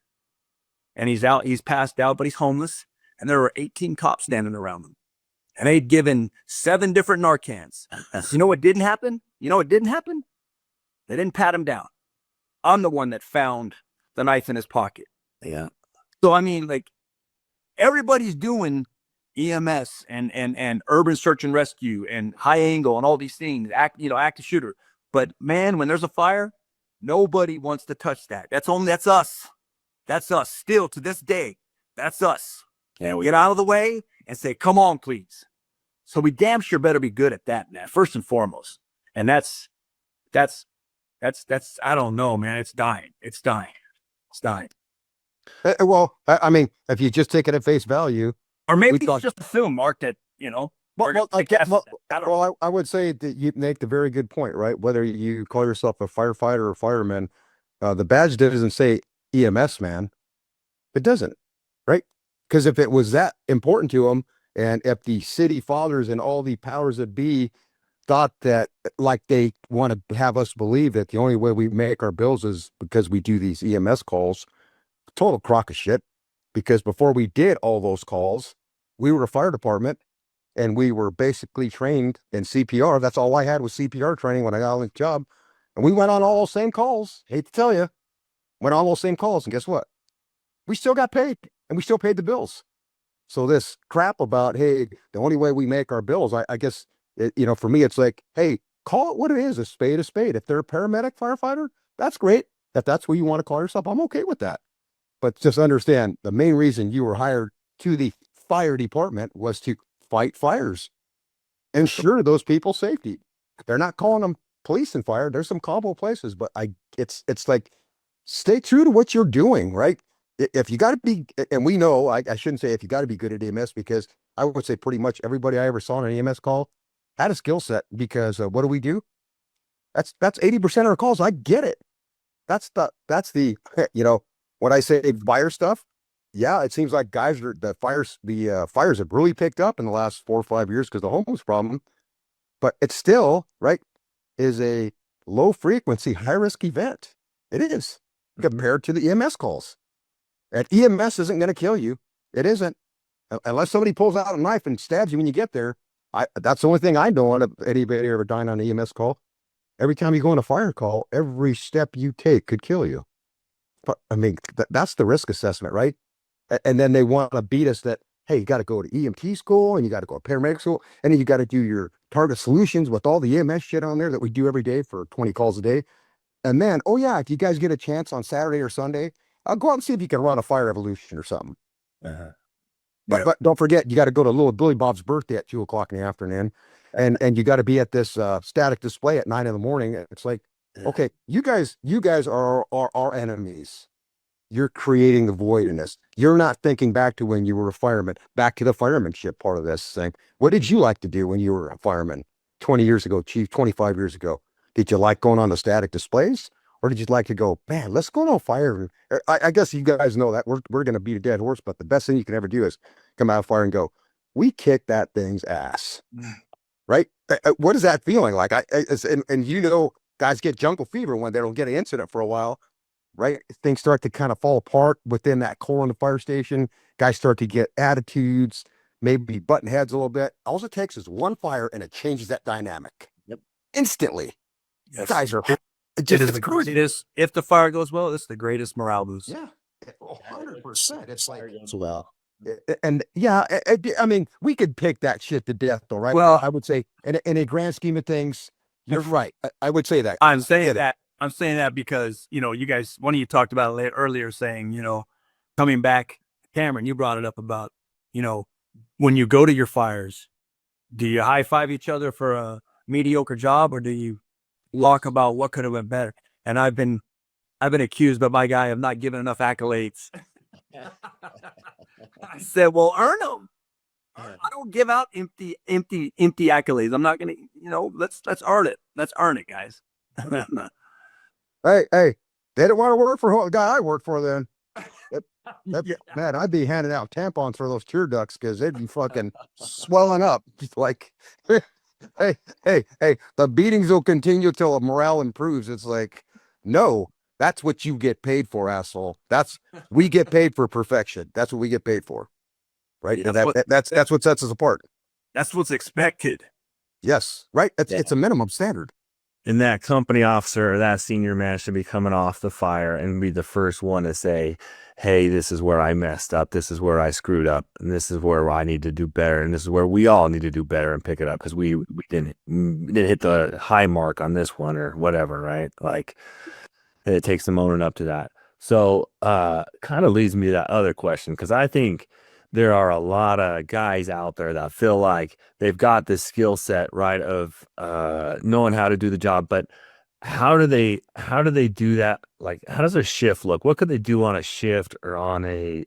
And he's passed out, but he's homeless. And there were 18 cops standing around him. And they'd given 7 different Narcans. You know what didn't happen? They didn't pat him down. I'm the one that found the knife in his pocket. Yeah. So, I mean, like, everybody's doing EMS and urban search and rescue and high angle and all these things, active shooter. But man, when there's a fire, nobody wants to touch that. That's us. That's us still to this day. That's us. Yeah, we get out of the way and say, come on, please. So we damn sure better be good at that, man, first and foremost. And that's, I don't know, man. It's dying. Well, I mean, if you just take it at face value, or maybe just assume, Mark, that, you know, I would say that you make the very good point, right? Whether you call yourself a firefighter or fireman, the badge doesn't say EMS man. It doesn't, right? Because if it was that important to them, and if the city fathers and all the powers that be thought that, like, they want to have us believe that the only way we make our bills is because we do these EMS calls, total crock of shit. Because before we did all those calls, we were a fire department and we were basically trained in CPR. That's all I had was CPR training when I got on the job. And we went on all those same calls. Hate to tell you, went on those same calls. And guess what? We still got paid and we still paid the bills. So this crap about, hey, the only way we make our bills, I guess, for me, it's like, hey, call it what it is, a spade a spade. If they're a paramedic firefighter, that's great. If that's what you want to call yourself, I'm okay with that. But just understand, the main reason you were hired to the fire department was to fight fires, ensure those people's safety. They're not calling them police and fire. There's some combo places, but it's like, stay true to what you're doing, right? If you got to be, and we know, I shouldn't say if you got to be good at EMS, because I would say pretty much everybody I ever saw on an EMS call had a skill set, because what do? That's 80% of our calls. I get it. That's the, when I say fire stuff, yeah, it seems like the fires have really picked up in the last 4 or 5 years because the homeless problem, but it's still, right, is a low frequency, high risk event. It is compared to the EMS calls. And EMS isn't going to kill you. It isn't. Unless somebody pulls out a knife and stabs you when you get there. That's the only thing I know of anybody ever dying on an EMS call. Every time you go on a fire call, every step you take could kill you. But I mean, that's the risk assessment, right? And then they want to beat us that, hey, you got to go to EMT school and you got to go to paramedic school and then you got to do your Target Solutions with all the EMS shit on there that we do every day for 20 calls a day. And then, oh yeah, if you guys get a chance on Saturday or Sunday, I'll go out and see if you can run a fire evolution or something. But don't forget, you got to go to little Billy Bob's birthday at 2 o'clock in the afternoon, and you got to be at this static display at 9 in the morning. It's like, okay, you guys are our enemies. You're creating the void in this. You're not thinking back to when you were a fireman, back to the firemanship part of this thing. What did you like to do when you were a fireman 20 years ago, chief, 25 years ago? Did you like going on the static displays? Or did you like to go, man, let's go on fire? I guess you guys know that we're going to beat a dead horse, but the best thing you can ever do is come out of fire and go, we kicked that thing's ass. Right? What is that feeling like? And you know, guys get jungle fever when they don't get an incident for a while, right? Things start to kind of fall apart within that core in the fire station. Guys start to get attitudes, maybe button heads a little bit. All it takes is one fire and it changes that dynamic. Yep. Instantly. Yes. Guys are It is the greatest. If the fire goes well, it's the greatest morale boost. Yeah, 100%. It's like, Well, and yeah, I mean, we could pick that shit to death, though, right? Well, I would say, in a grand scheme of things, you're right. I would say that. I'm saying that because, you know, you guys, one of you talked about it earlier saying, you know, coming back, Cameron, you brought it up about, you know, when you go to your fires, do you high five each other for a mediocre job or do you talk about what could have been better? And I've been accused by my guy of not giving enough accolades. I said, well, earn them. I don't give out empty accolades. I'm not gonna, you know, let's earn it. Let's earn it, guys. Hey, they didn't want to work for the guy I work for then. Man, I'd be handing out tampons for those tear ducts because they'd be fucking swelling up. Just like, hey, the beatings will continue till the morale improves. It's like, no, that's what you get paid for, asshole. We get paid for perfection. That's what we get paid for. Right? Yeah, that's what sets us apart. That's what's expected. Yes, right? It's a minimum standard. And that company officer or that senior man should be coming off the fire and be the first one to say, hey, this is where I messed up. This is where I screwed up. And this is where I need to do better. And this is where we all need to do better and pick it up because we didn't hit the high mark on this one or whatever, right? Like it takes them owning up to that. So kind of leads me to that other question because I think there are a lot of guys out there that feel like they've got this skill set, right, of knowing how to do the job, but how do they do that? Like, how does a shift look? What could they do on a shift or on a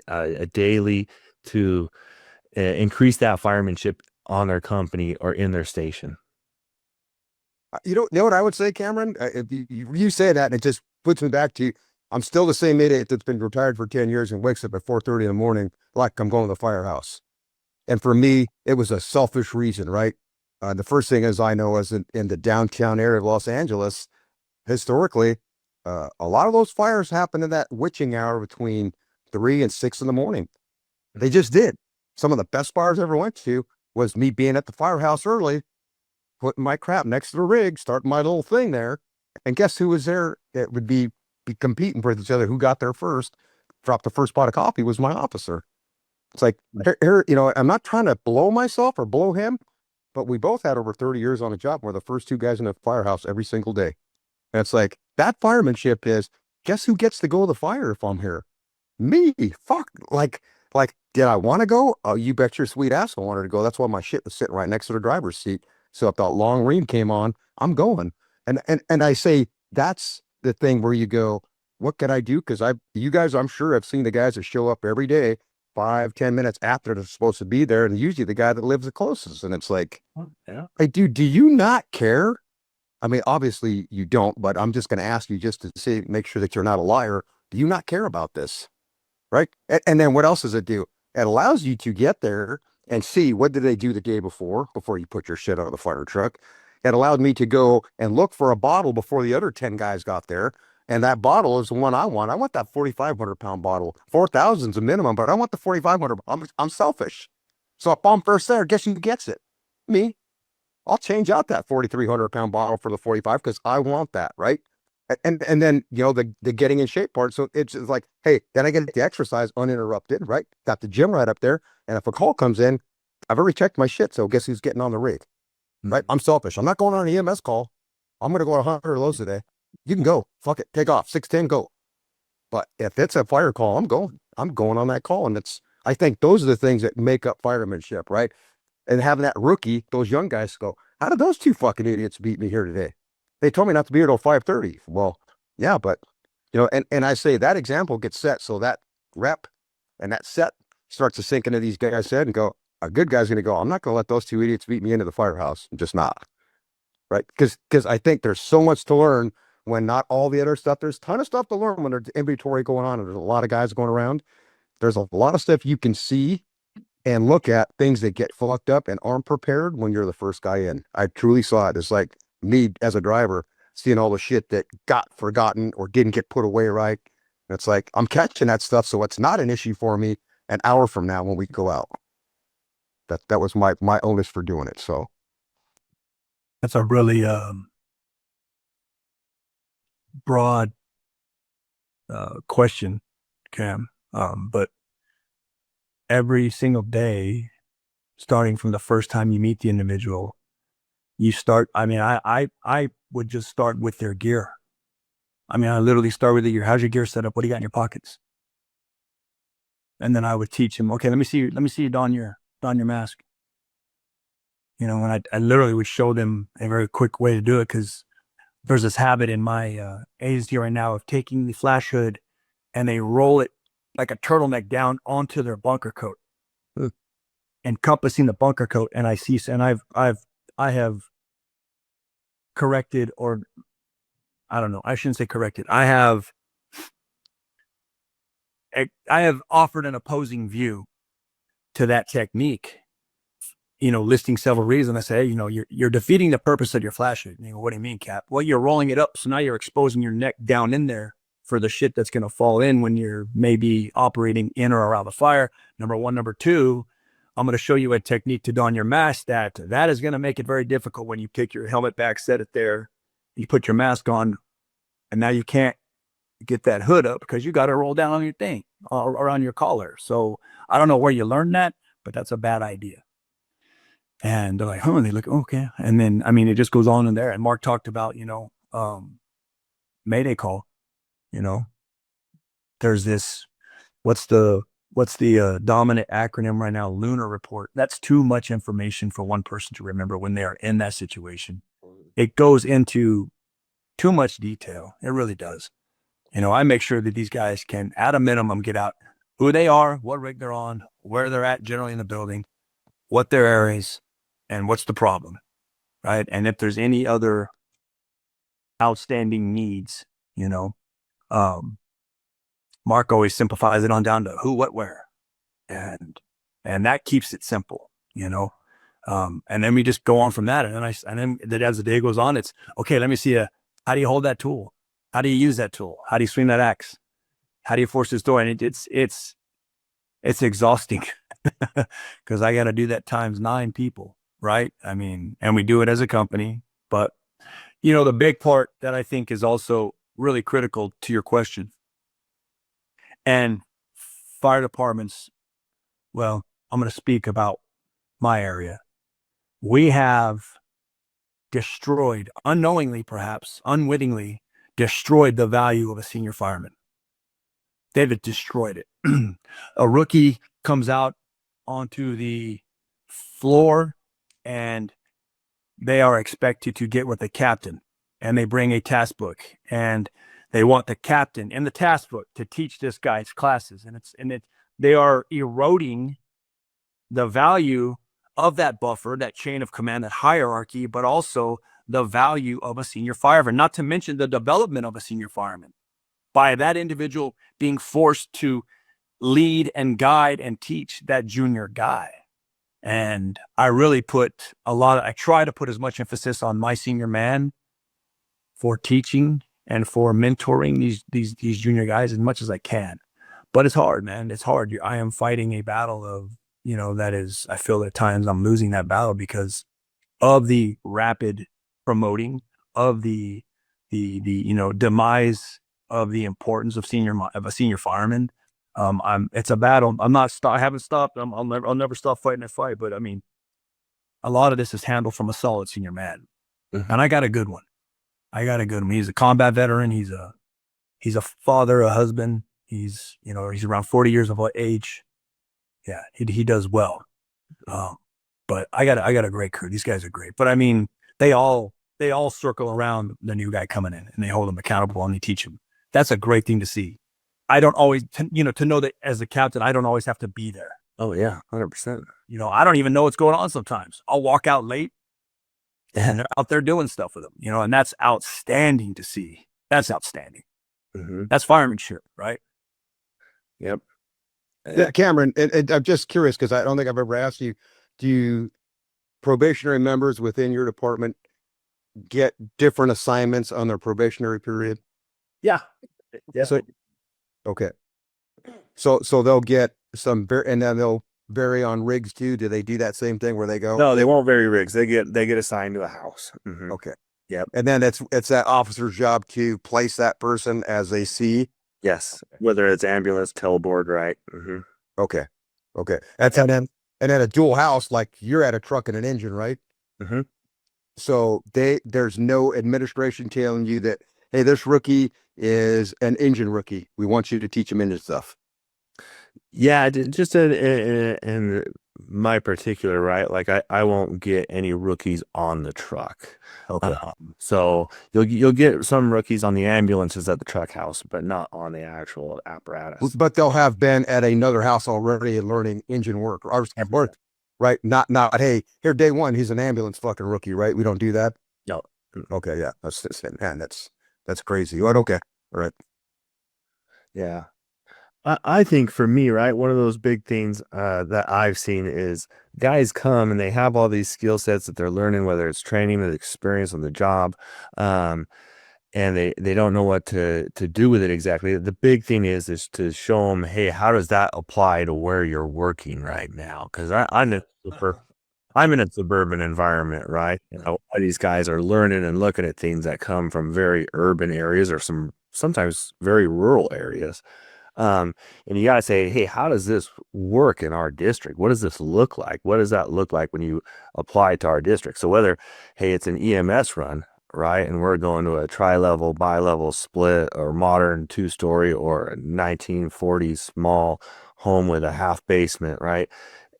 daily to increase that firemanship on their company or in their station? You know what I would say, Cameron? If you say that, and it just puts me back to, I'm still the same idiot that's been retired for 10 years and wakes up at 4:30 in the morning like I'm going to the firehouse. And for me, it was a selfish reason, right? The first thing is I know is in the downtown area of Los Angeles, historically, a lot of those fires happen in that witching hour between 3 and 6 in the morning. They just did. Some of the best fires I ever went to was me being at the firehouse early, putting my crap next to the rig, starting my little thing there. And guess who was there? It would be competing with each other. Who got there first, dropped the first pot of coffee was my officer. It's like, here, you know, I'm not trying to blow myself or blow him, but we both had over 30 years on a job. We're the first two guys in the firehouse every single day. And it's like, that firemanship is, guess who gets to go to the fire if I'm here? Me. Fuck. Like, did I want to go? Oh, you bet your sweet ass I wanted to go. That's why my shit was sitting right next to the driver's seat. So if that long read came on, I'm going. And I say, that's the thing where you go, what can I do? Because you guys, I'm sure have seen the guys that show up every day 5-10 minutes after they're supposed to be there, and usually the guy that lives the closest. And it's like, yeah, hey, dude, do you not care? I mean, obviously you don't, but I'm just going to ask you just to see, make sure that you're not a liar. Do you not care about this? Right? And then what else does it do? It allows you to get there and see what did they do the day before you put your shit out of the fire truck. It allowed me to go and look for a bottle before the other 10 guys got there. And that bottle is the one I want. I want that 4,500 pound bottle. 4,000 is a minimum, but I want the 4,500. I'm selfish. So if I'm first there, guess who gets it? Me. I'll change out that 4,300 pound bottle for the 45 because I want that, right? And then, you know, the getting in shape part. So it's just like, hey, then I get the exercise uninterrupted, right? Got the gym right up there. And if a call comes in, I've already checked my shit. So guess who's getting on the rig? right? I'm selfish. I'm not going on an EMS call. I'm going to go 100 loads today. You can go. Fuck it. Take off. 610, go. But if it's a fire call, I'm going. I'm going on that call. And I think those are the things that make up firemanship, right? And having that rookie, those young guys go, how did those two fucking idiots beat me here today? They told me not to be here till 5:30. Well, yeah, but and I say that example gets set so that rep and that set starts to sink into these guys' head and go, a good guy's going to go, I'm not going to let those two idiots beat me into the firehouse. I'm just not. Right. Because I think there's so much to learn when not all the other stuff, there's a ton of stuff to learn when there's inventory going on and there's a lot of guys going around. There's a lot of stuff you can see and look at things that get fucked up and aren't prepared when you're the first guy in. I truly saw it. It's like me as a driver seeing all the shit that got forgotten or didn't get put away right. And it's like, I'm catching that stuff. So it's not an issue for me an hour from now when we go out. That was my onus for doing it. So That's a really broad question, Cam. But every single day, starting from the first time you meet the individual, you start. I mean, I would just start with their gear. I mean, I literally start with the gear. How's your gear set up? What do you got in your pockets? And then I would teach him. Okay, let me see you don your mask. And I literally would show them a very quick way to do it, because there's this habit in my agency right now of taking the flash hood and they roll it like a turtleneck down onto their bunker coat, encompassing the bunker coat. And I have corrected, or I don't know, I shouldn't say corrected. I have offered an opposing view to that technique, listing several reasons. I say, you're defeating the purpose of your flash hood. What do you mean, Cap? Well, you're rolling it up, so now you're exposing your neck down in there for the shit that's going to fall in when you're maybe operating in or around the fire. Number one. Number two, I'm going to show you a technique to don your mask that is going to make it very difficult when you take your helmet back, set it there, you put your mask on, and now you can't get that hood up because you got to roll down on your thing around your collar. So I don't know where you learned that, but that's a bad idea. And they're like, and they look, okay. And then, I mean, it just goes on in there. And Mark talked about, Mayday call, there's this, what's the dominant acronym right now? Lunar report. That's too much information for one person to remember when they are in that situation. It goes into too much detail. It really does. I make sure that these guys can, at a minimum, get out who they are, what rig they're on, where they're at generally in the building, what their areas, and what's the problem, right? And if there's any other outstanding needs, Mark always simplifies it on down to who, what, where, and that keeps it simple, and then we just go on from that, and then as the day goes on, it's okay. Let me see how do you hold that tool? How do you use that tool? How do you swing that axe? How do you force this door? And it's exhausting because I got to do that times 9 people, right? I mean, and we do it as a company, but the big part that I think is also really critical to your question, and fire departments, well, I'm going to speak about my area. We have destroyed, unknowingly, perhaps unwittingly, destroyed the value of a senior fireman. They've destroyed it. A rookie comes out onto the floor and they are expected to get with the captain, and they bring a task book, and they want the captain in the task book to teach this guy's classes. And they are eroding the value of that buffer, that chain of command, that hierarchy, but also the value of a senior fireman, not to mention the development of a senior fireman by that individual being forced to lead and guide and teach that junior guy. And I really I try to put as much emphasis on my senior man for teaching and for mentoring these junior guys as much as I can. But it's hard, man. It's hard. I am fighting a battle of, I feel at times I'm losing that battle because of the rapid promoting, of the demise of the importance of a senior fireman. It's a battle. I haven't stopped. I'll never stop fighting that fight. But I mean, a lot of this is handled from a solid senior man. Mhm. And I got a good one. He's a combat veteran. He's a father, a husband. He's around 40 years of age. Yeah, he does well. But I got a great crew. These guys are great. But I mean, they all circle around the new guy coming in, and they hold him accountable and they teach him. That's a great thing to see. I don't always, to know that as a captain, I don't always have to be there. Oh yeah, 100%. I don't even know what's going on sometimes. I'll walk out late and they're out there doing stuff with them, and that's outstanding to see. That's outstanding. Mm-hmm. That's firemanship, right? Yep. Yeah, Cameron, and I'm just curious because I don't think I've ever asked you, do probationary members within your department get different assignments on their probationary period? Yeah. Yeah. So, okay. So they'll get and then they'll vary on rigs too. Do they do that same thing where they go? No, they won't vary rigs. They get assigned to a house. Mm-hmm. Okay. Yep. And then it's that officer's job to place that person as they see. Yes. Whether it's ambulance, tailboard, right? Mm-hmm. Okay. That's and then a dual house, like you're at a truck and an engine, right? Mm-hmm. So there's no administration telling you that, hey, this rookie is an engine rookie. We want you to teach him engine stuff. Yeah, just in my particular, right? Like I won't get any rookies on the truck. Okay. So you'll get some rookies on the ambulances at the truck house, but not on the actual apparatus. But they'll have been at another house already and learning engine work or right? Not hey, here day one, he's an ambulance fucking rookie, right? We don't do that. No. Okay, yeah. That's crazy. What? Okay. All right. Yeah. I think for me, right, one of those big things that I've seen is guys come and they have all these skill sets that they're learning, whether it's training or experience on the job, and they don't know what to do with it exactly. The big thing is to show them, hey, how does that apply to where you're working right now? Because I'm in a suburban environment, right? These guys are learning and looking at things that come from very urban areas or sometimes very rural areas. And you got to say, hey, how does this work in our district? What does this look like? What does that look like when you apply it to our district? So whether, hey, it's an EMS run, right? And we're going to a tri-level, bi-level split or modern 2-story or a 1940s small home with a half basement, right?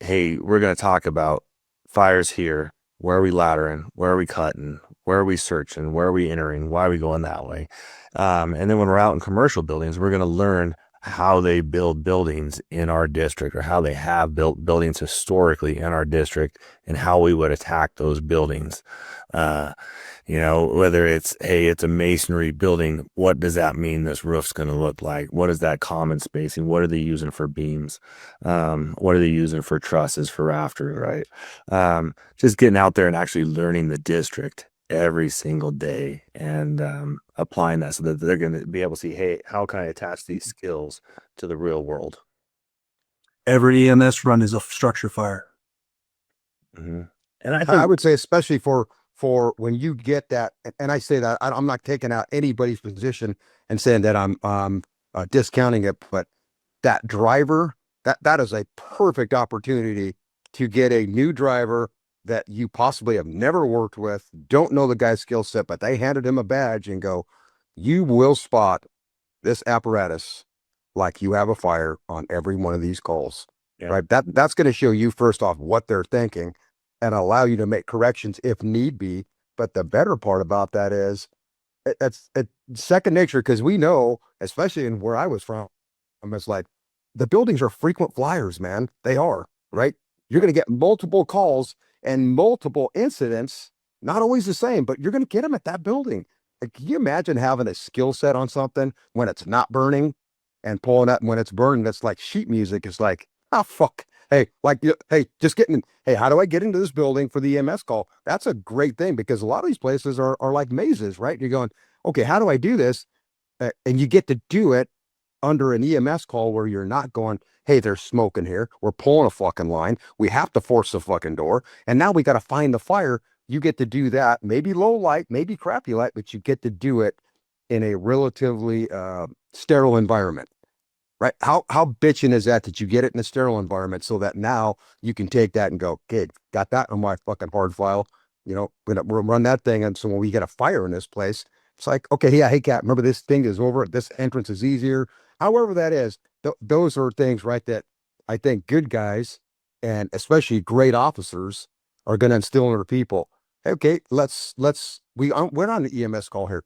Hey, we're going to talk about fires here. Where are we laddering? Where are we cutting? Where are we searching? Where are we entering? Why are we going that way? And then when we're out in commercial buildings, we're going to learn how they build buildings in our district or how they have built buildings historically in our district and how we would attack those buildings. Whether it's, hey, it's a masonry building, what does that mean this roof's going to look like? What is that common spacing? What are they using for beams? What are they using for trusses, for rafters, right? Just getting out there and actually learning the district every single day and applying that so that they're going to be able to see, hey, how can I attach these skills to the real world? Every EMS run is a structure fire. Mm-hmm. And I would say, especially for when you get that, and I say that I'm not taking out anybody's position and saying that I'm discounting it, but that driver, that is a perfect opportunity to get a new driver that you possibly have never worked with, don't know the guy's skill set, but they handed him a badge and go, you will spot this apparatus like you have a fire on every one of these calls, right? That's going to show you first off what they're thinking and allow you to make corrections if need be. But the better part about that is it's second nature, because we know, especially in where I was from, it's like the buildings are frequent flyers, man. They are, right? You're going to get multiple calls and multiple incidents, not always the same, but you're going to get them at that building. Like, can you imagine having a skill set on something when it's not burning and pulling up when it's burning? That's like sheet music. It's like, oh, fuck. Hey, hey, just getting, hey, how do I get into this building for the EMS call? That's a great thing, because a lot of these places are like mazes, right? You're going, okay, how do I do this? And you get to do it under an EMS call where you're not going, hey, there's smoke in here. We're pulling a fucking line. We have to force the fucking door. And now we got to find the fire. You get to do that. Maybe low light, maybe crappy light, but you get to do it in a relatively sterile environment. right? How bitching is that you get it in a sterile environment so that now you can take that and go, okay, got that on my fucking hard file. We'll run that thing. And so when we get a fire in this place, it's like, okay, yeah, hey, Cat, remember this thing is over. This entrance is easier. However that is, those are things, right, that I think good guys and especially great officers are going to instill in their people. Okay, we're on the EMS call here.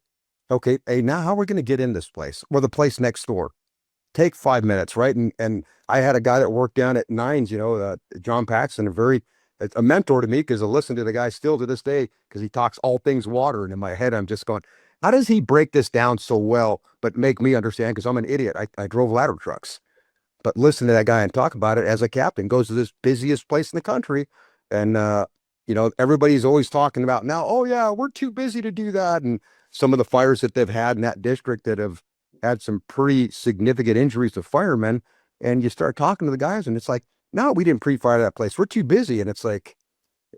Okay, hey, now how are we going to get in this place or the place next door? Take 5 minutes, right? And I had a guy that worked down at Nines, John Paxson, a mentor to me because I listen to the guy still to this day because he talks all things water. And in my head, I'm just going, how does he break this down so well, but make me understand? Because I'm an idiot. I drove ladder trucks. But listen to that guy and talk about it as a captain, goes to this busiest place in the country. And, everybody's always talking about now, oh, yeah, we're too busy to do that. And some of the fires that they've had in that district that have had some pretty significant injuries to firemen. And you start talking to the guys, and it's like, no, we didn't pre-fire that place. We're too busy. And it's like,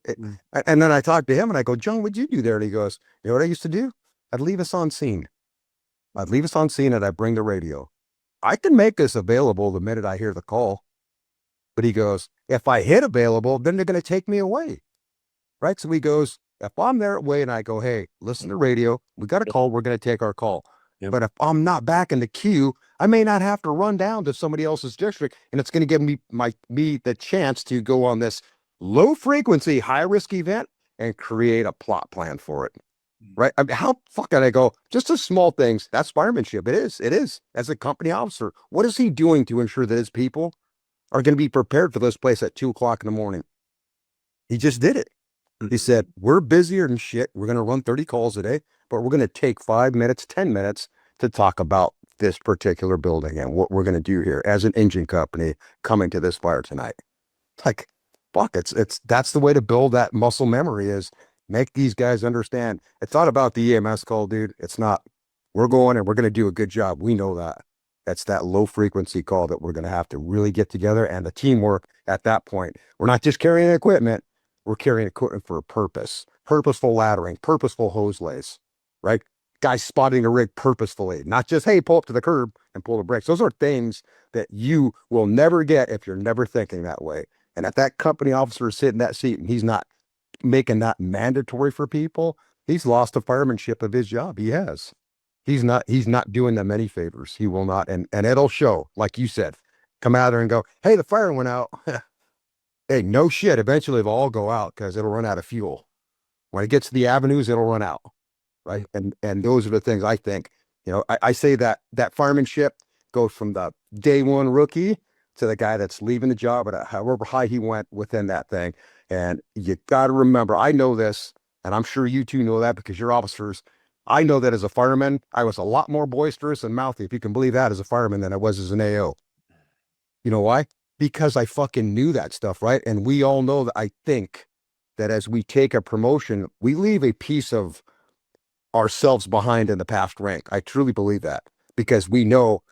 and then I talked to him and I go, John, what'd you do there? And he goes, you know what I used to do? I'd leave us on scene. And I'd bring the radio. I can make this available the minute I hear the call. But he goes, if I hit available, then they're going to take me away. Right. So he goes, if I'm there away and I go, hey, listen to radio, we got a call, we're going to take our call. Yep. But if I'm not back in the queue, I may not have to run down to somebody else's district. And it's going to give me the chance to go on this low frequency, high risk event and create a plot plan for it. Right. I mean, how fucking I go, just the small things. That's firemanship. It is. As a company officer, what is he doing to ensure that his people are going to be prepared for this place at 2:00 in the morning? He just did it. He said, we're busier than shit. We're going to run 30 calls a day, but we're going to take 5 minutes, 10 minutes to talk about this particular building and what we're going to do here as an engine company coming to this fire tonight. Like, fuck, that's the way to build that muscle memory is make these guys understand. It's not about the EMS call, dude. It's not. We're going and we're going to do a good job. We know that. That's that low frequency call that we're going to have to really get together and the teamwork at that point. We're not just carrying equipment. We're carrying equipment for a purpose, purposeful laddering, purposeful hose lays, right? Guys spotting a rig purposefully, not just, hey, pull up to the curb and pull the brakes. Those are things that you will never get if you're never thinking that way. And if that company officer is sitting in that seat and he's not making that mandatory for people, he's lost the firemanship of his job. He has. He's not doing them any favors. He will not. And it'll show, like you said, come out there and go, hey, the fire went out. Hey, no shit. Eventually they'll all go out because it'll run out of fuel. When it gets to the avenues, it'll run out. Right. And those are the things I think, I say that firemanship goes from the day one rookie to the guy that's leaving the job at however high he went within that thing. And you got to remember, I know this, and I'm sure you two know that because you're officers. I know that as a fireman, I was a lot more boisterous and mouthy, if you can believe that, as a fireman than I was as an AO. You know why? Because I fucking knew that stuff, right? And we all know that. I think that as we take a promotion, we leave a piece of ourselves behind in the past rank. I truly believe that because we know,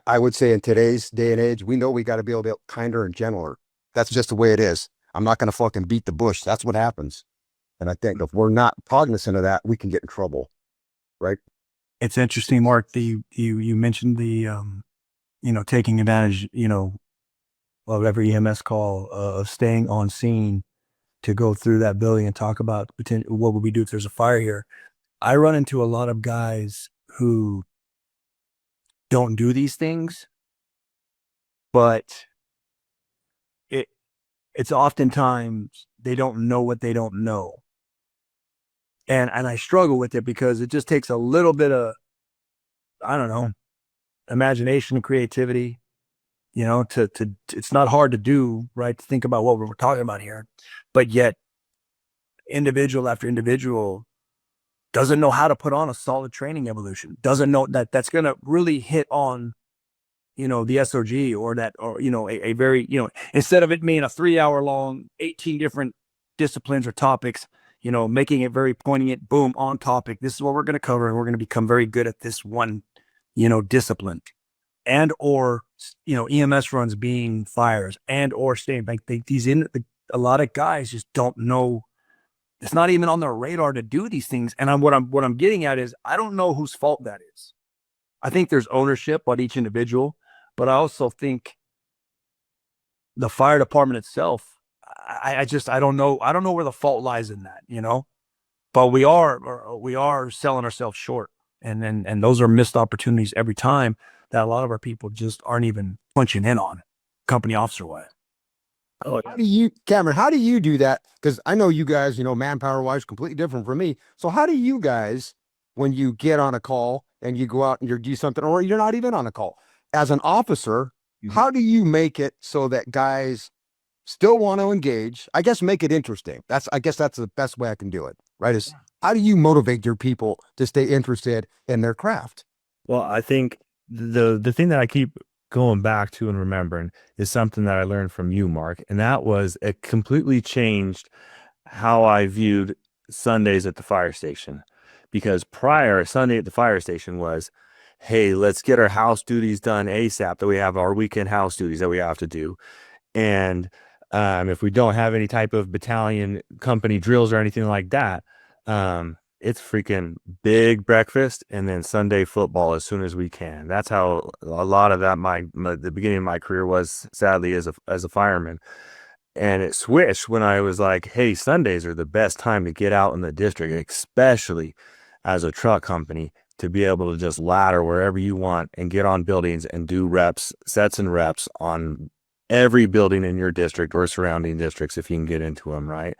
I would say in today's day and age, we know we got to be a bit kinder and gentler. That's just the way it is. I'm not going to fucking beat the bush. That's what happens. And I think if we're not cognizant of that, we can get in trouble. Right. It's interesting, Mark, you mentioned the, taking advantage, of every EMS call, of staying on scene to go through that building and talk about what would we do if there's a fire here. I run into a lot of guys who don't do these things, but it's oftentimes they don't know what they don't know. And I struggle with it because it just takes a little bit of, I don't know, imagination and creativity, it's not hard to do, right? To think about what we're talking about here, but yet individual after individual doesn't know how to put on a solid training evolution, doesn't know that that's going to really hit on, the SOG or that, or, a very, instead of it being a 3-hour long, 18 different disciplines or topics, making it very poignant, boom, on topic. This is what we're going to cover. And we're going to become very good at this one, discipline, and, or, EMS runs being fires and, or staying like a lot of guys just don't know. It's not even on their radar to do these things. And what I'm getting at is, I don't know whose fault that is. I think there's ownership on each individual. But I also think the fire department itself, I don't know. I don't know where the fault lies in that, you know, but we are selling ourselves short. And those are missed opportunities every time that a lot of our people just aren't even punching in on company officer wise. Oh, How do you, Cameron, how do you do that? Because I know you guys, manpower wise, completely different from me. So how do you guys, when you get on a call and you go out and you do something, or you're not even on a call, as an officer, how do you make it so that guys still want to engage? I guess make it interesting. I guess that's the best way I can do it, right? Is how do you motivate your people to stay interested in their craft? well, I think the thing that I keep going back to and remembering is something that I learned from you, Mark, and that was it completely changed how I viewed Sundays at the fire station. Because prior, Sunday at the fire station was, hey, let's get our house duties done ASAP, that we have our weekend house duties that we have to do. And if we don't have any type of battalion company drills or anything like that, it's freaking big breakfast and then Sunday football as soon as we can. That's how a lot of that the beginning of my career was, sadly, as a fireman. And it switched when I was like, hey, Sundays are the best time to get out in the district, especially as a truck company, to be able to just ladder wherever you want and get on buildings and do sets and reps on every building in your district or surrounding districts if you can get into them, right?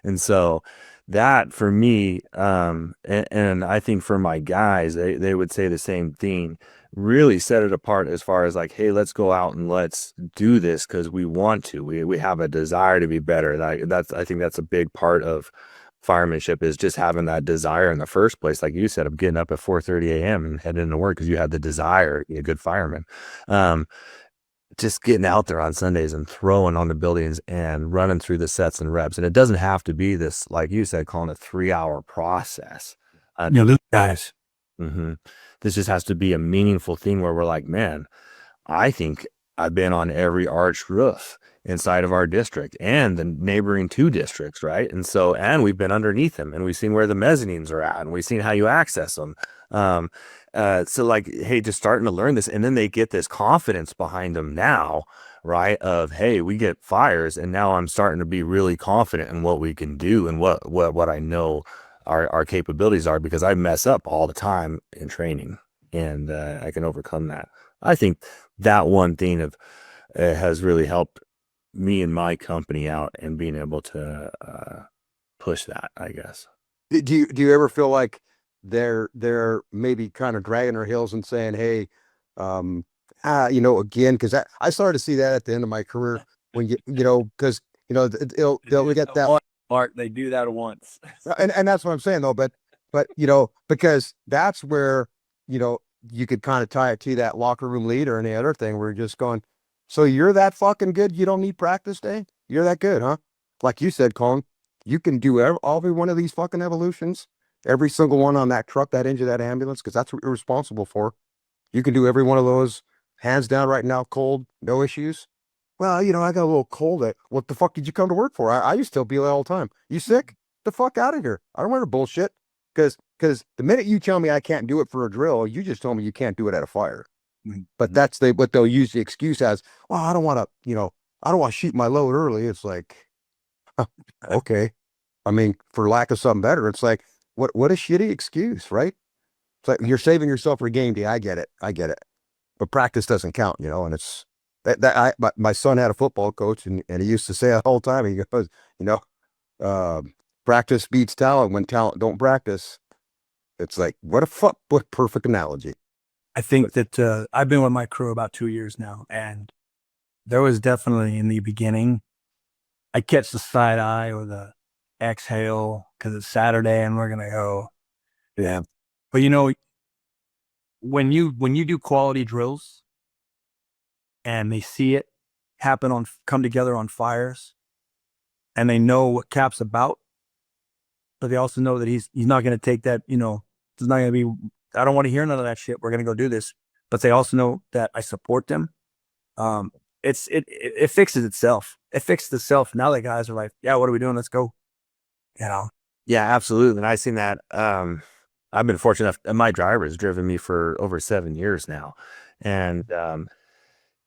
And so that for me, and I think for my guys, they would say the same thing, really set it apart as far as like, hey, let's go out and let's do this because we want to. We have a desire to be better. I think that's a big part of firemanship, is just having that desire in the first place, like you said, of getting up at 4:30 a.m. and heading into work because you had the desire to be a good fireman. Just getting out there on Sundays and throwing on the buildings and running through the sets and reps. And it doesn't have to be this, like you said, calling a 3-hour process. These guys. Mhm. This just has to be a meaningful thing where we're like, man, I think I've been on every arched roof inside of our district and the neighboring 2 districts, right? And we've been underneath them and we've seen where the mezzanines are at and we've seen how you access them. So like, hey, just starting to learn this, and then they get this confidence behind them now, right? Of, hey, we get fires, and now I'm starting to be really confident in what we can do and what I know our capabilities are, because I mess up all the time in training, and I can overcome that. I think that one thing has really helped me and my company out and being able to push that, I guess. Do you ever feel like they're maybe kind of dragging their heels and saying, hey, again, because I started to see that at the end of my career when because they'll get that. Mark, they do that once. And that's what I'm saying though, but because that's where, you could kind of tie it to that locker room leader and the other thing where you're just going, so you're that fucking good, you don't need practice day? You're that good, huh? Like you said, Colin, you can do every one of these fucking evolutions, every single one on that truck, that engine, that ambulance, because that's what you're responsible for. You can do every one of those hands down right now, cold, no issues. Well, I got a little cold. What the fuck did you come to work for? I used to tell people all the time, you sick? The fuck out of here. I don't want to bullshit. Because the minute you tell me I can't do it for a drill, you just told me you can't do it at a fire. But that's what they'll use the excuse as, well, I don't want to, I don't want to shoot my load early. It's like, okay. I mean, for lack of something better, it's like, what a shitty excuse, right? It's like you're saving yourself for game day. I get it. But practice doesn't count, and it's my son had a football coach and he used to say it all the time. He goes, practice beats talent when talent don't practice. It's like, what perfect analogy. I think that I've been with my crew about 2 years now, and there was definitely in the beginning, I catch the side eye or the exhale because it's Saturday and we're gonna go. Yeah. But when you do quality drills and they see it come together on fires, and they know what Cap's about, but they also know that he's not going to take that, it's not going to be, I don't want to hear none of that shit. We're going to go do this. But they also know that I support them. It fixes itself. It fixes itself. Now the guys are like, yeah, what are we doing? Let's go. Yeah, absolutely. And I've seen that. I've been fortunate enough, my driver has driven me for over 7 years now. And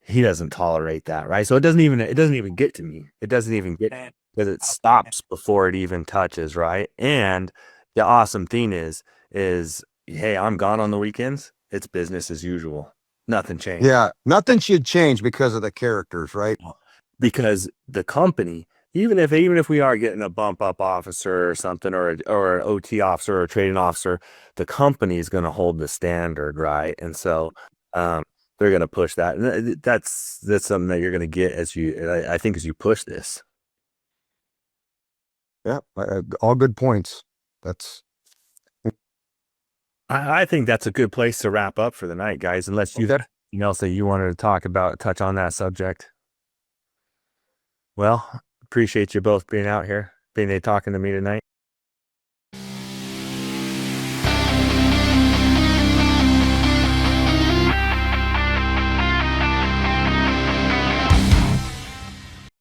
he doesn't tolerate that, right? So it doesn't even get to me. It doesn't even get, because it stops before it even touches, right? And the awesome thing is hey, I'm gone on the weekends. It's business as usual. Nothing changed. Yeah, nothing should change because of the characters, right? Because the company, even if we are getting a bump up officer or something, or an OT officer or a trading officer, the company is going to hold the standard, right? And so they're going to push that, and that's something that you're going to get as I think as you push this. Yeah, all good points. That's I think that's a good place to wrap up for the night, guys, unless you have anything else that you wanted to touch on that subject. Well, appreciate you both being out here, talking to me tonight.